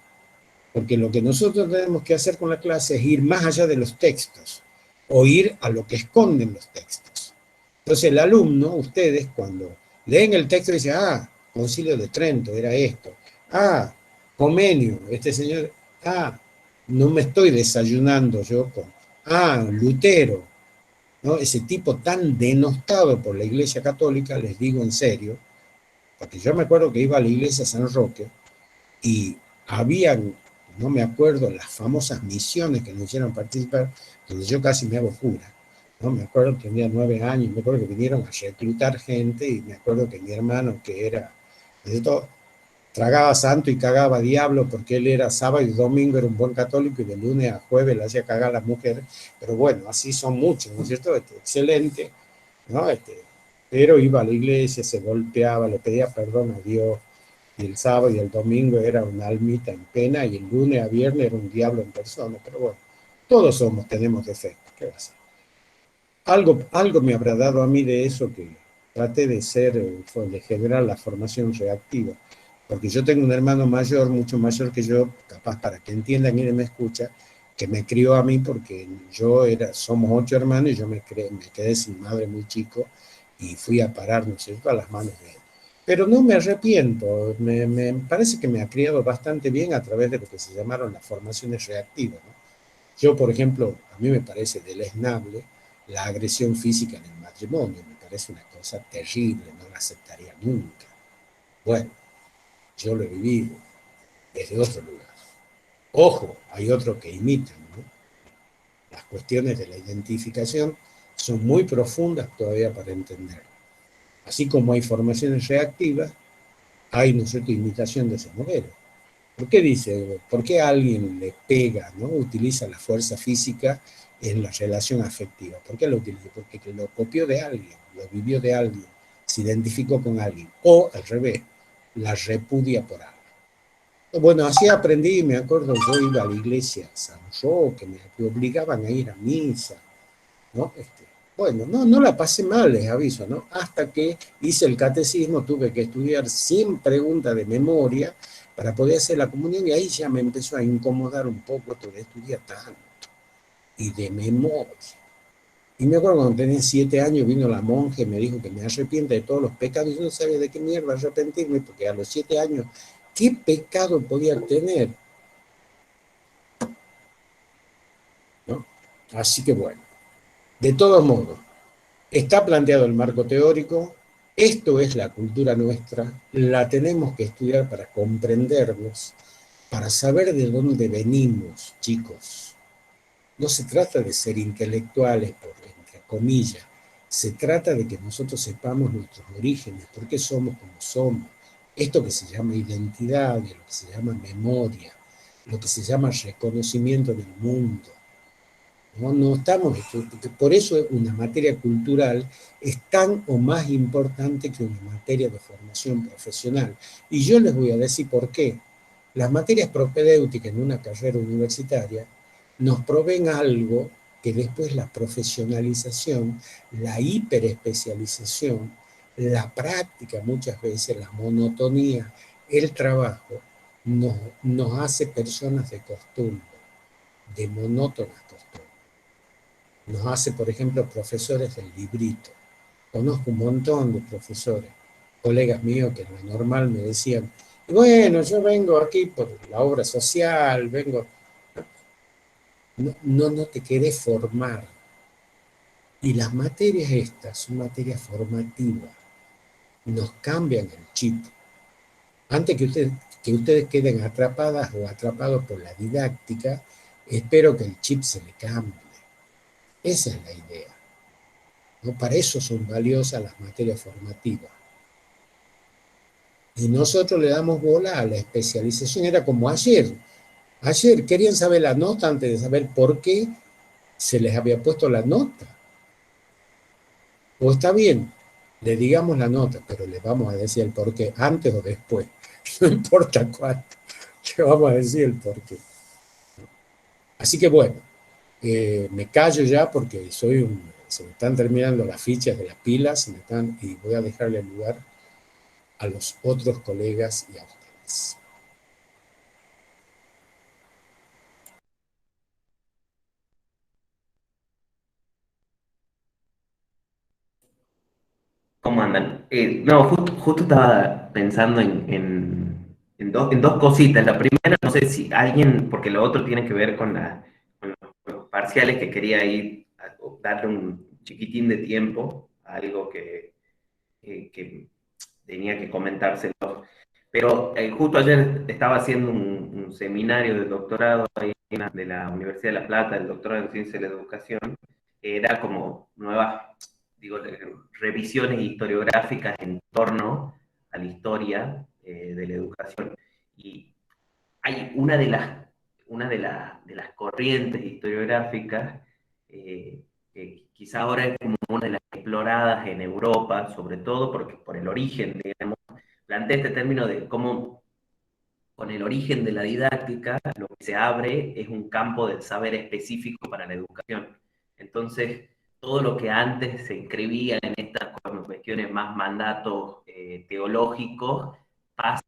Porque lo que nosotros tenemos que hacer con la clase es ir más allá de los textos, o ir a lo que esconden los textos. Entonces el alumno, ustedes, cuando leen el texto, dicen, ah, Concilio de Trento, era esto. Ah, Comenio, este señor, ah, no me estoy desayunando yo con, ah, Lutero, ¿no? Ese tipo tan denostado por la Iglesia Católica, les digo en serio, porque yo me acuerdo que iba a la iglesia San Roque y habían, no me acuerdo, las famosas misiones que nos hicieron participar, donde yo casi me hago cura. ¿No? Me acuerdo que tenía 9 años, me acuerdo que vinieron a reclutar gente y me acuerdo que mi hermano, que era, de todo, tragaba santo y cagaba diablo porque él era sábado y domingo, era un buen católico y de lunes a jueves le hacía cagar a las mujeres, pero bueno, así son muchos, ¿no es cierto? Excelente, ¿no? Pero iba a la iglesia, se golpeaba, le pedía perdón a Dios, y el sábado y el domingo era una almita en pena, y el lunes a viernes era un diablo en persona, pero bueno, todos somos, tenemos defectos, ¿qué va a ser? Algo me habrá dado a mí de eso que traté de ser, de generar la formación reactiva, porque yo tengo un hermano mayor, mucho mayor que yo, capaz para que entiendan y me escucha, que me crió a mí porque somos 8 hermanos y yo me quedé sin madre muy chico y fui a parar, ¿no es cierto?, a las manos de él. Pero no me arrepiento, me parece que me ha criado bastante bien a través de lo que se llamaron las formaciones reactivas, ¿no? Yo, por ejemplo, a mí me parece deleznable la agresión física en el matrimonio, me parece una cosa terrible, no la aceptaría nunca. Bueno, yo lo he vivido desde otro lugar. Ojo, hay otros que imitan, ¿no? Las cuestiones de la identificación son muy profundas todavía para entender. Así como hay formaciones reactivas, hay, ¿no es cierto?, imitación de ese modelo. ¿Por qué dice? ¿Por qué alguien le pega, ¿no? Utiliza la fuerza física en la relación afectiva? ¿Por qué lo utiliza? Porque lo copió de alguien, lo vivió de alguien, se identificó con alguien. O al revés, la repudia por algo. Bueno, así aprendí, me acuerdo, yo iba a la iglesia San Roque, me obligaban a ir a misa, ¿no? Bueno, no la pasé mal, les aviso, ¿no? Hasta que hice el catecismo, tuve que estudiar 100 preguntas de memoria para poder hacer la comunión y ahí ya me empezó a incomodar un poco esto de estudiar tanto y de memoria. Y me acuerdo cuando tenía 7 años vino la monja y me dijo que me arrepiente de todos los pecados y yo no sabía de qué mierda arrepentirme porque a los 7 años, ¿qué pecado podía tener? ¿No? Así que bueno, de todos modos, está planteado el marco teórico, esto es la cultura nuestra, la tenemos que estudiar para comprendernos, para saber de dónde venimos, chicos. No se trata de ser intelectuales, entre comillas, se trata de que nosotros sepamos nuestros orígenes, por qué somos como somos. Esto que se llama identidad, lo que se llama memoria, lo que se llama reconocimiento del mundo. No estamos, por eso una materia cultural es tan o más importante que una materia de formación profesional. Y yo les voy a decir por qué. Las materias propedéuticas en una carrera universitaria nos proveen algo que después la profesionalización, la hiperespecialización, la práctica muchas veces, la monotonía, el trabajo, nos hace personas de costumbre, de monótonas costumbres. Nos hace, por ejemplo, profesores del librito. Conozco un montón de profesores, colegas míos que en lo normal me decían, Y bueno, yo vengo aquí por la obra social, vengo, no te querés formar. Y las materias estas son materias formativas, nos cambian el chip. Antes que ustedes queden atrapadas o atrapados por la didáctica, espero que el chip se le cambie. Esa es la idea. ¿No? Para eso son valiosas las materias formativas. Y nosotros le damos bola a la especialización. Era como ayer. Ayer querían saber la nota antes de saber por qué se les había puesto la nota. O está bien, le digamos la nota, pero le vamos a decir el por qué, antes o después. No importa cuánto, le vamos a decir el por qué. Así que bueno, me callo ya porque se me están terminando las fichas de las pilas y voy a dejarle lugar a los otros colegas y a ustedes. ¿Cómo andan? No, justo estaba pensando en dos cositas. La primera, no sé si alguien, porque lo otro tiene que ver con los parciales que quería ir a darle un chiquitín de tiempo a algo que tenía que comentárselo. Pero justo ayer estaba haciendo un seminario de doctorado ahí de la Universidad de La Plata, el doctorado en Ciencia de la Educación, que era como nuevas, digo, revisiones historiográficas en torno a la historia de la educación. Y hay una de las corrientes historiográficas que quizá ahora es como una de las exploradas en Europa, sobre todo porque por el origen, digamos, plantea este término de cómo con el origen de la didáctica lo que se abre es un campo del saber específico para la educación. Entonces, todo lo que antes se inscribía en estas cuestiones más mandatos teológicos pasa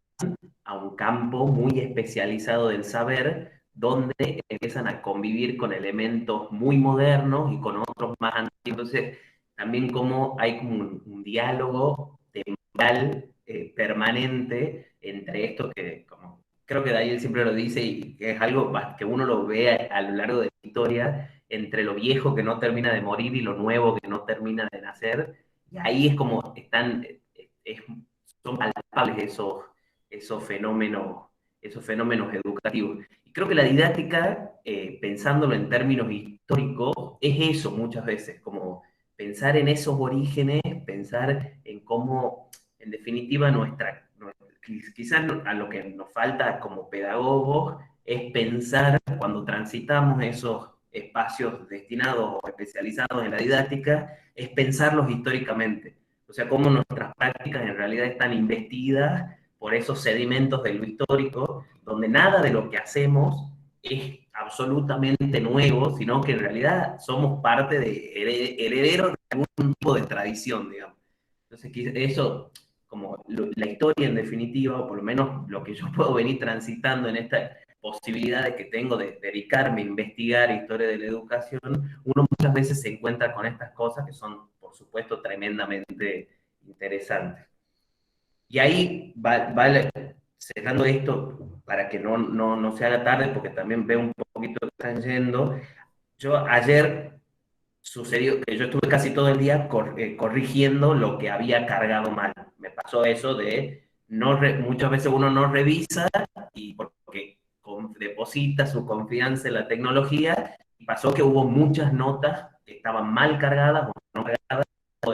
a un campo muy especializado del saber, donde empiezan a convivir con elementos muy modernos y con otros más antiguos. Entonces, también como hay como un diálogo temporal permanente entre esto que, como creo que Daniel siempre lo dice y que es algo que uno lo ve a lo largo de la historia, entre lo viejo que no termina de morir y lo nuevo que no termina de nacer, y ahí es como están, son palpables esos fenómenos educativos. Y creo que la didáctica, pensándolo en términos históricos, es eso muchas veces, como pensar en esos orígenes, pensar en cómo, en definitiva, quizás a lo que nos falta como pedagogos es pensar cuando transitamos esos espacios destinados o especializados en la didáctica, es pensarlos históricamente. O sea, cómo nuestras prácticas en realidad están investidas por esos sedimentos de lo histórico, donde nada de lo que hacemos es absolutamente nuevo, sino que en realidad somos parte de herederos de algún tipo de tradición, digamos. Entonces, eso, como la historia en definitiva, o por lo menos lo que yo puedo venir transitando en esta posibilidad de que tengo de dedicarme a investigar historia de la educación, uno muchas veces se encuentra con estas cosas que son, por supuesto, tremendamente interesantes. Y ahí cerrando esto para que no se haga tarde, porque también veo un poquito que están yendo. Yo ayer sucedió que yo estuve casi todo el día corrigiendo lo que había cargado mal. Me pasó eso de muchas veces uno no revisa y porque deposita su confianza en la tecnología y pasó que hubo muchas notas que estaban mal cargadas o no cargadas.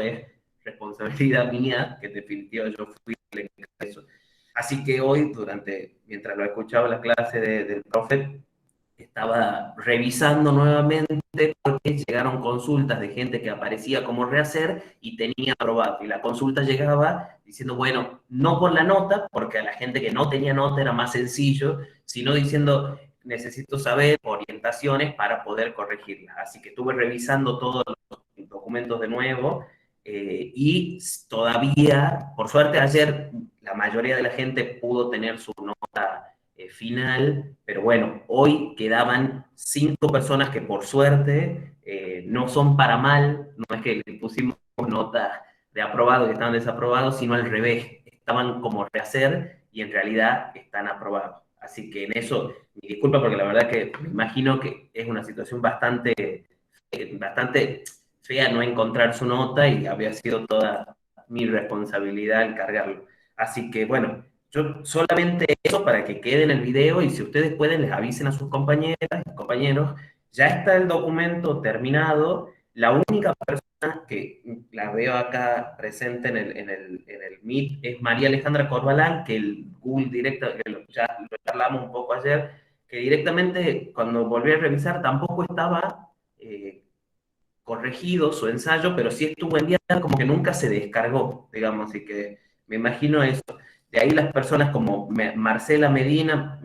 Es responsabilidad mía que en definitiva yo fui el eso. Así que hoy, mientras lo escuchaba la clase del profe, estaba revisando nuevamente porque llegaron consultas de gente que aparecía como rehacer y tenía aprobado. Y la consulta llegaba diciendo, bueno, no por la nota, porque a la gente que no tenía nota era más sencillo, sino diciendo, necesito saber orientaciones para poder corregirlas. Así que estuve revisando todos los documentos de nuevo y todavía, por suerte ayer, la mayoría de la gente pudo tener su nota final, pero bueno, hoy quedaban 5 personas que por suerte no son para mal, no es que le pusimos notas de aprobado que estaban desaprobados, sino al revés, estaban como rehacer y en realidad están aprobados. Así que en eso, mi disculpa porque la verdad que me imagino que es una situación bastante fea no encontrar su nota y había sido toda mi responsabilidad el cargarlo. Así que bueno, yo solamente eso para que quede en el video y si ustedes pueden les avisen a sus compañeras y compañeros, ya está el documento terminado, la única persona que la veo acá presente en el Meet es María Alejandra Corbalán, que el Google Directo, ya lo charlamos un poco ayer, que directamente cuando volví a revisar tampoco estaba corregido su ensayo, pero sí estuvo enviada, como que nunca se descargó, digamos, así que me imagino eso. De ahí las personas como Marcela Medina,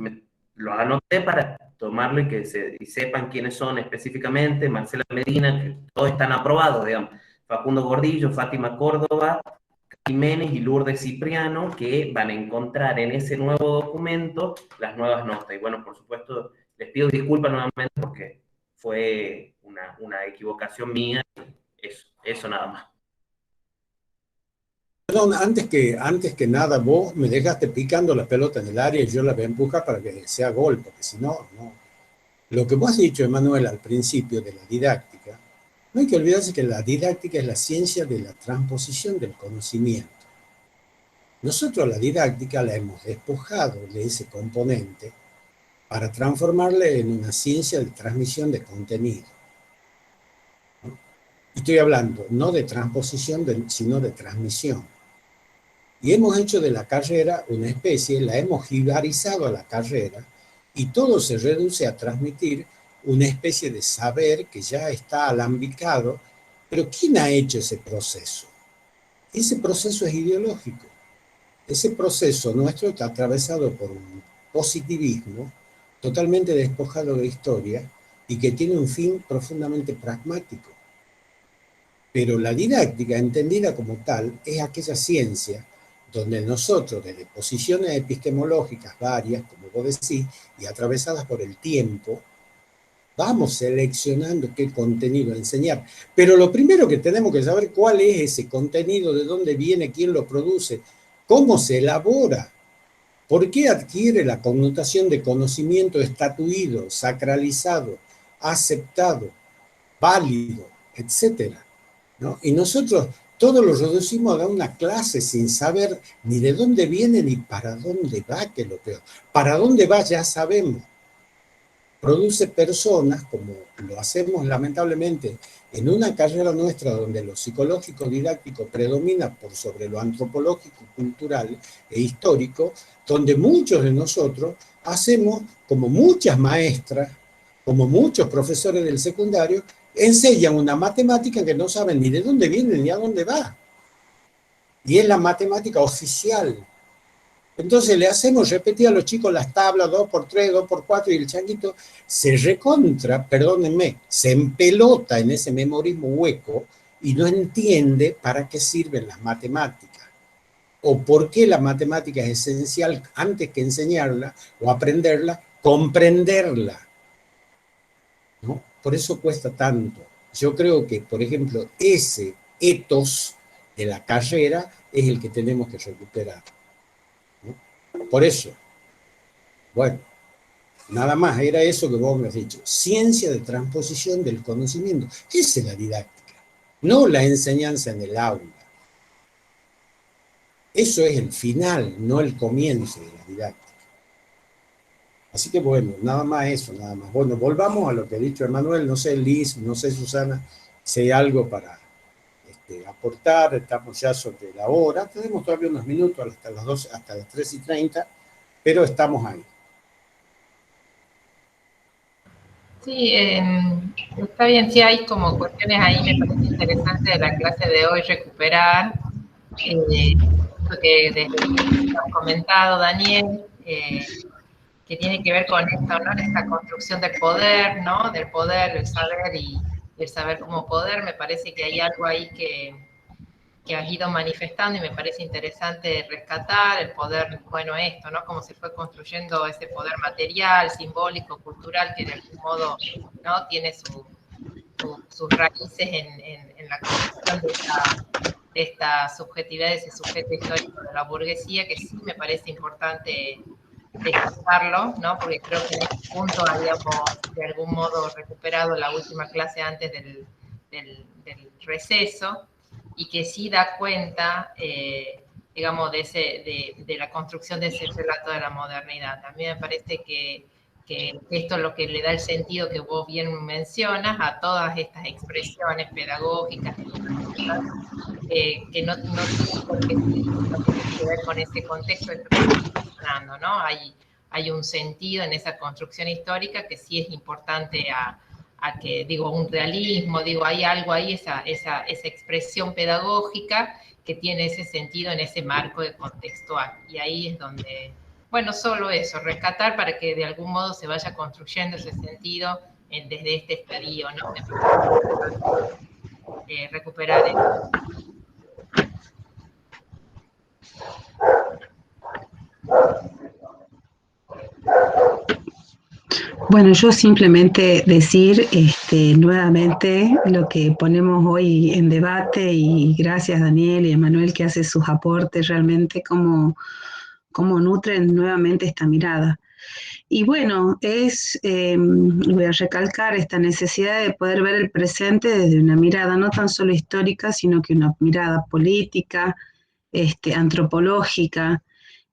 los anoté para tomarlo y que y sepan quiénes son específicamente, Marcela Medina, que todos están aprobados, digamos, Facundo Gordillo, Fátima Córdoba, Jiménez y Lourdes Cipriano, que van a encontrar en ese nuevo documento las nuevas notas. Y bueno, por supuesto, les pido disculpas nuevamente porque fue una equivocación mía. Eso nada más. Perdón, antes que nada, vos me dejaste picando la pelota en el área y yo la voy a empujar para que sea gol, porque si no, no. Lo que vos has dicho, Emanuel, al principio de la didáctica, no hay que olvidarse que la didáctica es la ciencia de la transposición del conocimiento. Nosotros la didáctica la hemos despojado de ese componente para transformarla en una ciencia de transmisión de contenido. ¿No? Estoy hablando no de transposición, sino de transmisión. Y hemos hecho de la carrera una especie, la hemos jibarizado a la carrera, y todo se reduce a transmitir una especie de saber que ya está alambicado. Pero ¿quién ha hecho ese proceso? Ese proceso es ideológico. Ese proceso nuestro está atravesado por un positivismo totalmente despojado de historia y que tiene un fin profundamente pragmático. Pero la didáctica, entendida como tal, es aquella ciencia donde nosotros, desde posiciones epistemológicas varias, como vos decís, y atravesadas por el tiempo, vamos seleccionando qué contenido enseñar. Pero lo primero que tenemos que saber cuál es ese contenido, de dónde viene, quién lo produce, cómo se elabora, por qué adquiere la connotación de conocimiento estatuido, sacralizado, aceptado, válido, etcétera, ¿no? Y nosotros todo lo reducimos a dar una clase sin saber ni de dónde viene ni para dónde va, que es lo peor. Para dónde va ya sabemos. Produce personas, como lo hacemos lamentablemente en una carrera nuestra donde lo psicológico didáctico predomina por sobre lo antropológico, cultural e histórico, donde muchos de nosotros hacemos, como muchas maestras, como muchos profesores del secundario, enseñan una matemática que no saben ni de dónde viene ni a dónde va. Y es la matemática oficial. Entonces le hacemos repetir a los chicos las tablas 2×3, 2×4 y el changuito se recontra, perdónenme, se empelota en ese memorismo hueco y no entiende para qué sirven las matemáticas o por qué la matemática es esencial antes que enseñarla o aprenderla, comprenderla, ¿no? Por eso cuesta tanto. Yo creo que, por ejemplo, ese ethos de la carrera es el que tenemos que recuperar, ¿no? Por eso, bueno, nada más, era eso que vos me has dicho. Ciencia de transposición del conocimiento. Esa es la didáctica, no la enseñanza en el aula. Eso es el final, no el comienzo de la didáctica. Así que bueno, nada más eso, nada más. Bueno, volvamos a lo que ha dicho Emanuel. No sé, Liz, no sé, Susana, si hay algo para aportar. Estamos ya sobre la hora. Tenemos todavía unos minutos hasta las 12, hasta las 3:30, pero estamos ahí. Sí, está bien, sí hay como cuestiones ahí, me parece interesante de la clase de hoy recuperar, lo que has comentado, Daniel, que tiene que ver con esto, ¿no? Esta construcción del poder, ¿no? Del poder, el saber y el saber como poder, me parece que hay algo ahí que has ido manifestando y me parece interesante rescatar el poder, bueno, esto, ¿no? Cómo se fue construyendo ese poder material, simbólico, cultural, que de algún modo, ¿no? Tiene sus raíces en la construcción estas subjetividades y sujeto histórico de la burguesía, que sí me parece importante destacarlo, ¿no? Porque creo que en este punto habíamos de algún modo recuperado la última clase antes del receso, y que sí da cuenta, digamos, de la construcción de ese relato de la modernidad. A mí me parece que esto es lo que le da el sentido que vos bien mencionas a todas estas expresiones pedagógicas, que no tienen por qué ver con ese contexto de lo que estamos mencionando, ¿no? Hay un sentido en esa construcción histórica que sí es importante a que, digo, un realismo, digo, hay algo ahí, esa expresión pedagógica que tiene ese sentido en ese marco de contextual. Y ahí es donde, bueno, solo eso, rescatar para que de algún modo se vaya construyendo ese sentido desde este estadio, ¿no? Recuperar eso. Bueno, yo simplemente decir nuevamente lo que ponemos hoy en debate, y gracias Daniel y Emanuel que hace sus aportes, realmente cómo nutren nuevamente esta mirada. Y bueno, voy a recalcar esta necesidad de poder ver el presente desde una mirada no tan solo histórica, sino que una mirada política, antropológica,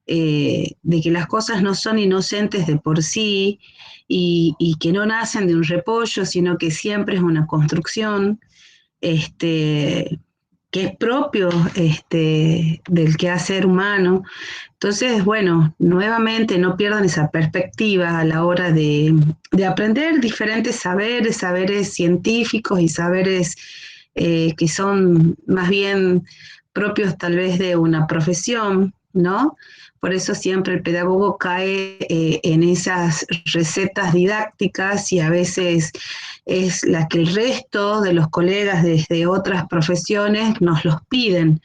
de que las cosas no son inocentes de por sí y que no nacen de un repollo, sino que siempre es una construcción que es propio del quehacer humano. Entonces, bueno, nuevamente no pierdan esa perspectiva a la hora de aprender diferentes saberes científicos y saberes que son más bien propios tal vez de una profesión, ¿no? Por eso siempre el pedagogo cae en esas recetas didácticas, y a veces es la que el resto de los colegas desde otras profesiones nos los piden.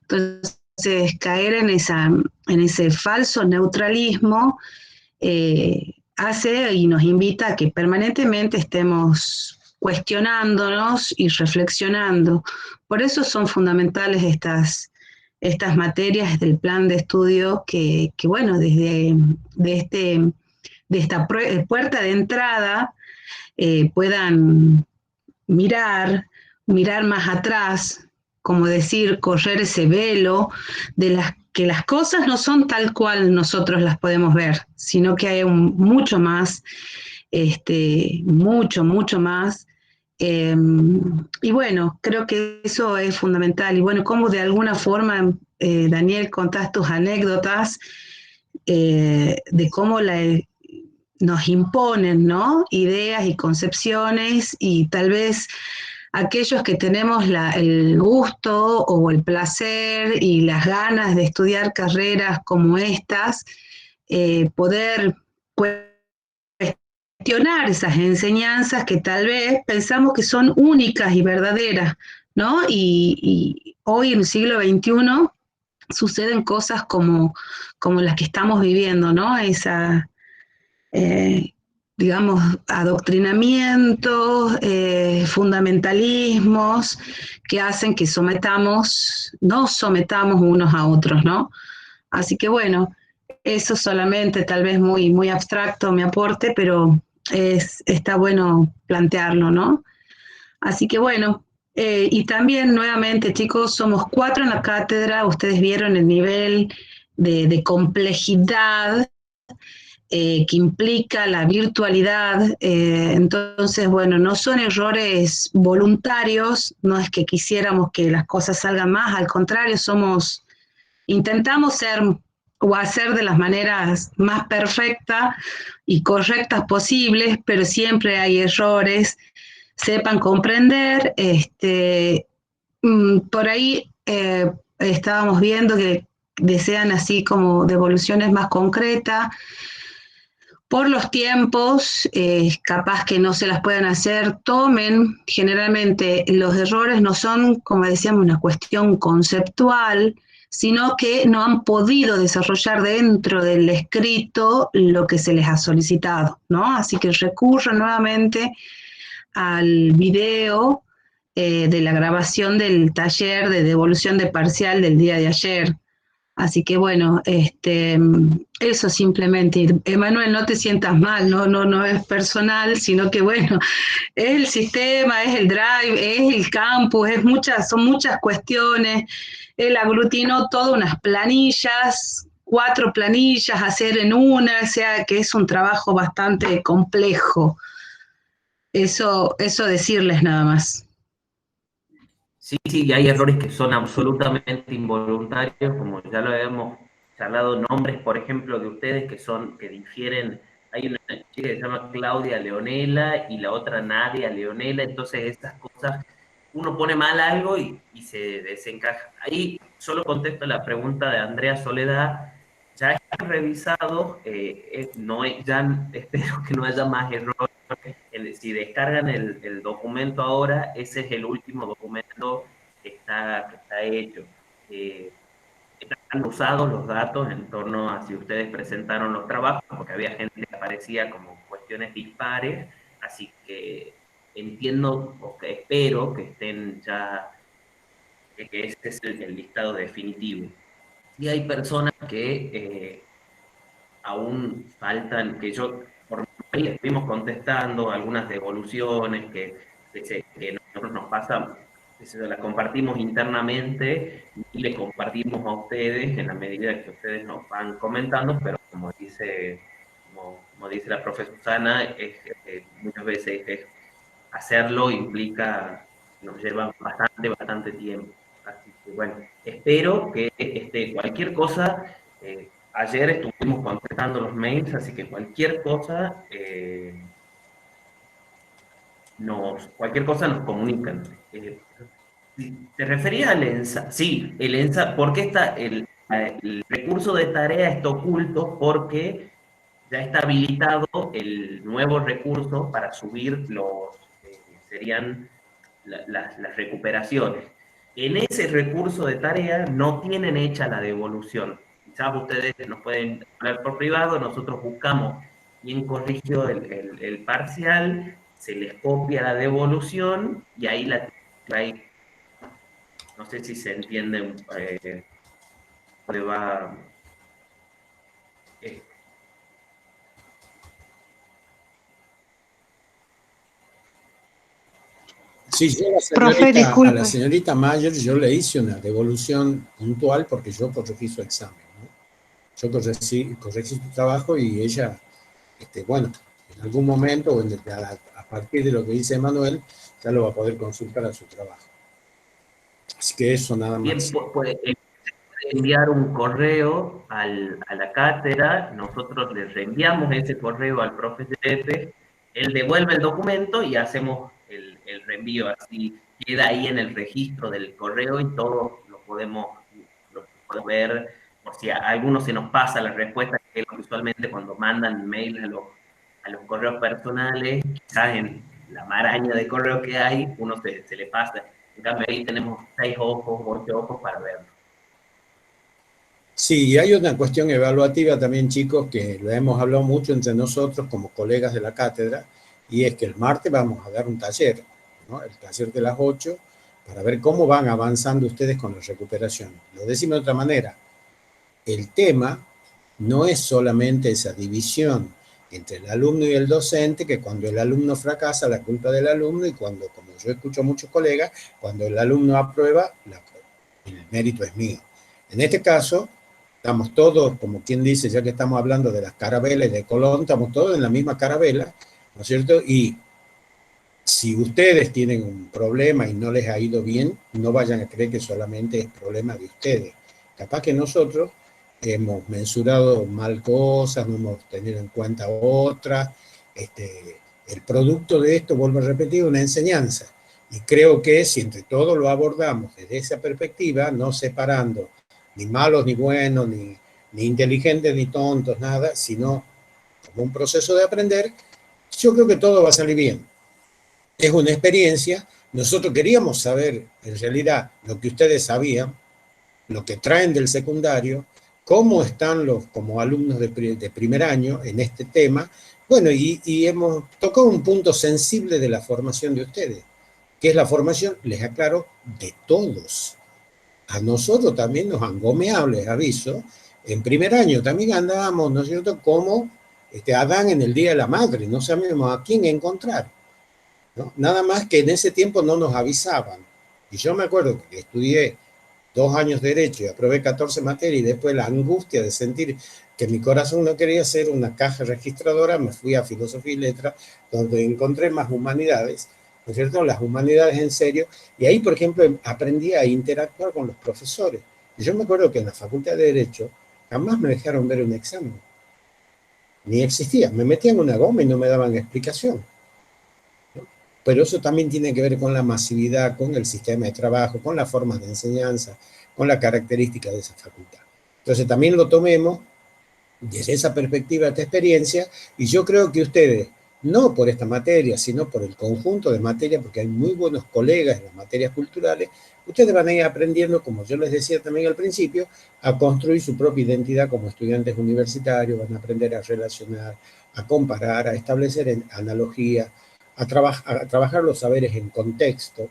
Entonces, caer en ese falso neutralismo hace y nos invita a que permanentemente estemos cuestionándonos y reflexionando. Por eso son fundamentales estas materias del plan de estudio que bueno, desde esta puerta de entrada puedan mirar más atrás, como decir, correr ese velo de que las cosas no son tal cual nosotros las podemos ver, sino que hay mucho más, mucho más. Y bueno, creo que eso es fundamental. Y bueno, como de alguna forma, Daniel, contás tus anécdotas de cómo nos imponen, ¿no? Ideas y concepciones, y tal vez aquellos que tenemos el gusto o el placer y las ganas de estudiar carreras como estas, poder cuestionar esas enseñanzas que tal vez pensamos que son únicas y verdaderas, ¿no? Y hoy en el siglo XXI suceden cosas como las que estamos viviendo, ¿no? Digamos, adoctrinamientos, fundamentalismos que hacen que nos sometamos unos a otros, ¿no? Así que bueno, eso solamente tal vez muy, muy abstracto mi aporte, pero está bueno plantearlo, ¿no? Así que bueno, y también nuevamente, chicos, somos 4 en la cátedra, ustedes vieron el nivel de complejidad que implica la virtualidad, entonces, bueno, no son errores voluntarios, no es que quisiéramos que las cosas salgan más, al contrario, intentamos ser o hacer de las maneras más perfectas y correctas posibles, pero siempre hay errores, sepan comprender, por ahí estábamos viendo que desean así como devoluciones más concretas. Por los tiempos, capaz que no se las puedan hacer, tomen, generalmente los errores no son, como decíamos, una cuestión conceptual, sino que no han podido desarrollar dentro del escrito lo que se les ha solicitado, ¿no? Así que recurran nuevamente al video de la grabación del taller de devolución de parcial del día de ayer. Así que bueno, eso simplemente. Emanuel, no te sientas mal, no es personal, sino que bueno, es el sistema, es el drive, es el campus, son muchas cuestiones. Él aglutinó todas unas planillas, 4 planillas, hacer en una, o sea que es un trabajo bastante complejo. Eso decirles nada más. Sí, sí, y hay errores que son absolutamente involuntarios, como ya lo habíamos charlado, nombres, por ejemplo, de ustedes que difieren. Hay una chica que se llama Claudia Leonela y la otra Nadia Leonela, entonces estas cosas, uno pone mal algo y se desencaja. Ahí solo contesto la pregunta de Andrea Soledad, ya está revisado, ya espero que no haya más errores. Si descargan el documento ahora, ese es el último documento que está hecho. Están usados los datos en torno a si ustedes presentaron los trabajos, porque había gente que aparecía como cuestiones dispares, así que entiendo o que espero que estén ya, que este es el listado definitivo. Y hay personas que aún faltan, que yo por ahí les estuvimos contestando algunas devoluciones que nosotros nos pasan, las compartimos internamente y les compartimos a ustedes en la medida que ustedes nos van comentando, pero como dice la profesora Susana, muchas veces hacerlo implica, nos lleva bastante tiempo. Así que bueno, espero que cualquier cosa, ayer estuvimos contestando los mails, así que cualquier cosa, cualquier cosa nos comunican. ¿Te referías al ENSA? Sí, el ENSA, ¿por qué está el recurso de tarea está oculto? Porque ya está habilitado el nuevo recurso para subir serían las recuperaciones. En ese recurso de tarea no tienen hecha la devolución. Quizás ustedes nos pueden hablar por privado, nosotros buscamos quién corrigió el parcial, se les copia la devolución y ahí la trae. No sé si se entiende dónde va. Sí, yo a la señorita Mayer yo le hice una devolución puntual porque yo corregí su examen, ¿no? Yo corregí su trabajo y ella, bueno, en algún momento, o a partir de lo que dice Manuel, ya lo va a poder consultar a su trabajo. Así que eso nada más. Bien, puede enviar un correo a la cátedra, nosotros le reenviamos ese correo al profe Pepe, él devuelve el documento y hacemos el reenvío, así queda ahí en el registro del correo y todos lo podemos ver, por si a algunos se nos pasa la respuesta, que usualmente cuando mandan mail a los correos personales, quizás en la maraña de correos que hay, uno se le pasa. En cambio ahí tenemos 6 ojos, 8 ojos para verlo. Sí, y hay una cuestión evaluativa también, chicos, que lo hemos hablado mucho entre nosotros como colegas de la cátedra, y es que el martes vamos a dar un taller, ¿no? El taller de las 8, para ver cómo van avanzando ustedes con la recuperación. Lo decimos de otra manera, el tema no es solamente esa división entre el alumno y el docente, que cuando el alumno fracasa, la culpa del alumno, y cuando, como yo escucho a muchos colegas, cuando el alumno aprueba, el mérito es mío. En este caso, estamos todos, como quien dice, ya que estamos hablando de las carabelas de Colón, estamos todos en la misma carabela, ¿no es cierto? Y si ustedes tienen un problema y no les ha ido bien, no vayan a creer que solamente es problema de ustedes. Capaz que nosotros hemos mensurado mal cosas, no hemos tenido en cuenta otras. El producto de esto, vuelvo a repetir, una enseñanza. Y creo que si entre todos lo abordamos desde esa perspectiva, no separando ni malos ni buenos, ni inteligentes ni tontos, nada, sino como un proceso de aprender, yo creo que todo va a salir bien. Es una experiencia. Nosotros queríamos saber, en realidad, lo que ustedes sabían, lo que traen del secundario, cómo están como alumnos de primer año en este tema. Bueno, y hemos tocado un punto sensible de la formación de ustedes. ¿Qué es la formación? Les aclaro, de todos. A nosotros también nos han gomeado, les aviso. En primer año también andábamos, ¿no es cierto?, como Adán en el Día de la Madre, no sabíamos a quién encontrar, ¿no? Nada más que en ese tiempo no nos avisaban. Y yo me acuerdo que estudié 2 años de Derecho y aprobé 14 materias, y después la angustia de sentir que mi corazón no quería ser una caja registradora, me fui a Filosofía y Letras, donde encontré más humanidades, ¿no es cierto?, las humanidades en serio, y ahí, por ejemplo, aprendí a interactuar con los profesores. Y yo me acuerdo que en la Facultad de Derecho jamás me dejaron ver un examen, ni existía, me metían una goma y no me daban explicación. Pero eso también tiene que ver con la masividad, con el sistema de trabajo, con las formas de enseñanza, con la característica de esa facultad. Entonces también lo tomemos desde esa perspectiva, esta experiencia, y yo creo que ustedes, no por esta materia, sino por el conjunto de materias, porque hay muy buenos colegas en las materias culturales, ustedes van a ir aprendiendo, como yo les decía también al principio, a construir su propia identidad como estudiantes universitarios, van a aprender a relacionar, a comparar, a establecer analogías, a trabajar los saberes en contexto,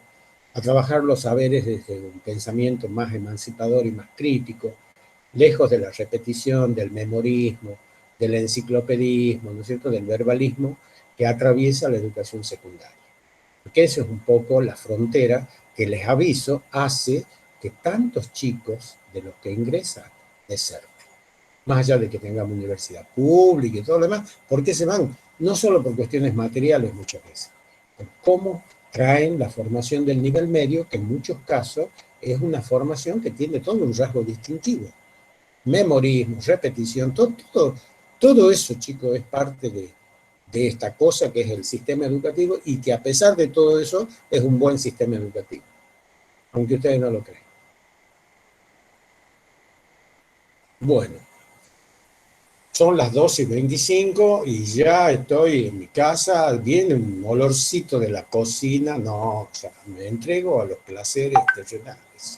a trabajar los saberes desde un pensamiento más emancipador y más crítico, lejos de la repetición, del memorismo, del enciclopedismo, ¿no es cierto?, del verbalismo que atraviesa la educación secundaria. Porque eso es un poco la frontera que, les aviso, hace que tantos chicos de los que ingresan deserten. Más allá de que tengamos universidad pública y todo lo demás, ¿por qué se van? No solo por cuestiones materiales muchas veces, por cómo traen la formación del nivel medio, que en muchos casos es una formación que tiene todo un rasgo distintivo. Memorismo, repetición, todo eso, chicos, es parte de esta cosa que es el sistema educativo, y que a pesar de todo eso es un buen sistema educativo, aunque ustedes no lo crean. Bueno, son las 12:25 y ya estoy en mi casa, viene un olorcito de la cocina, no, o sea, me entrego a los placeres terrenales.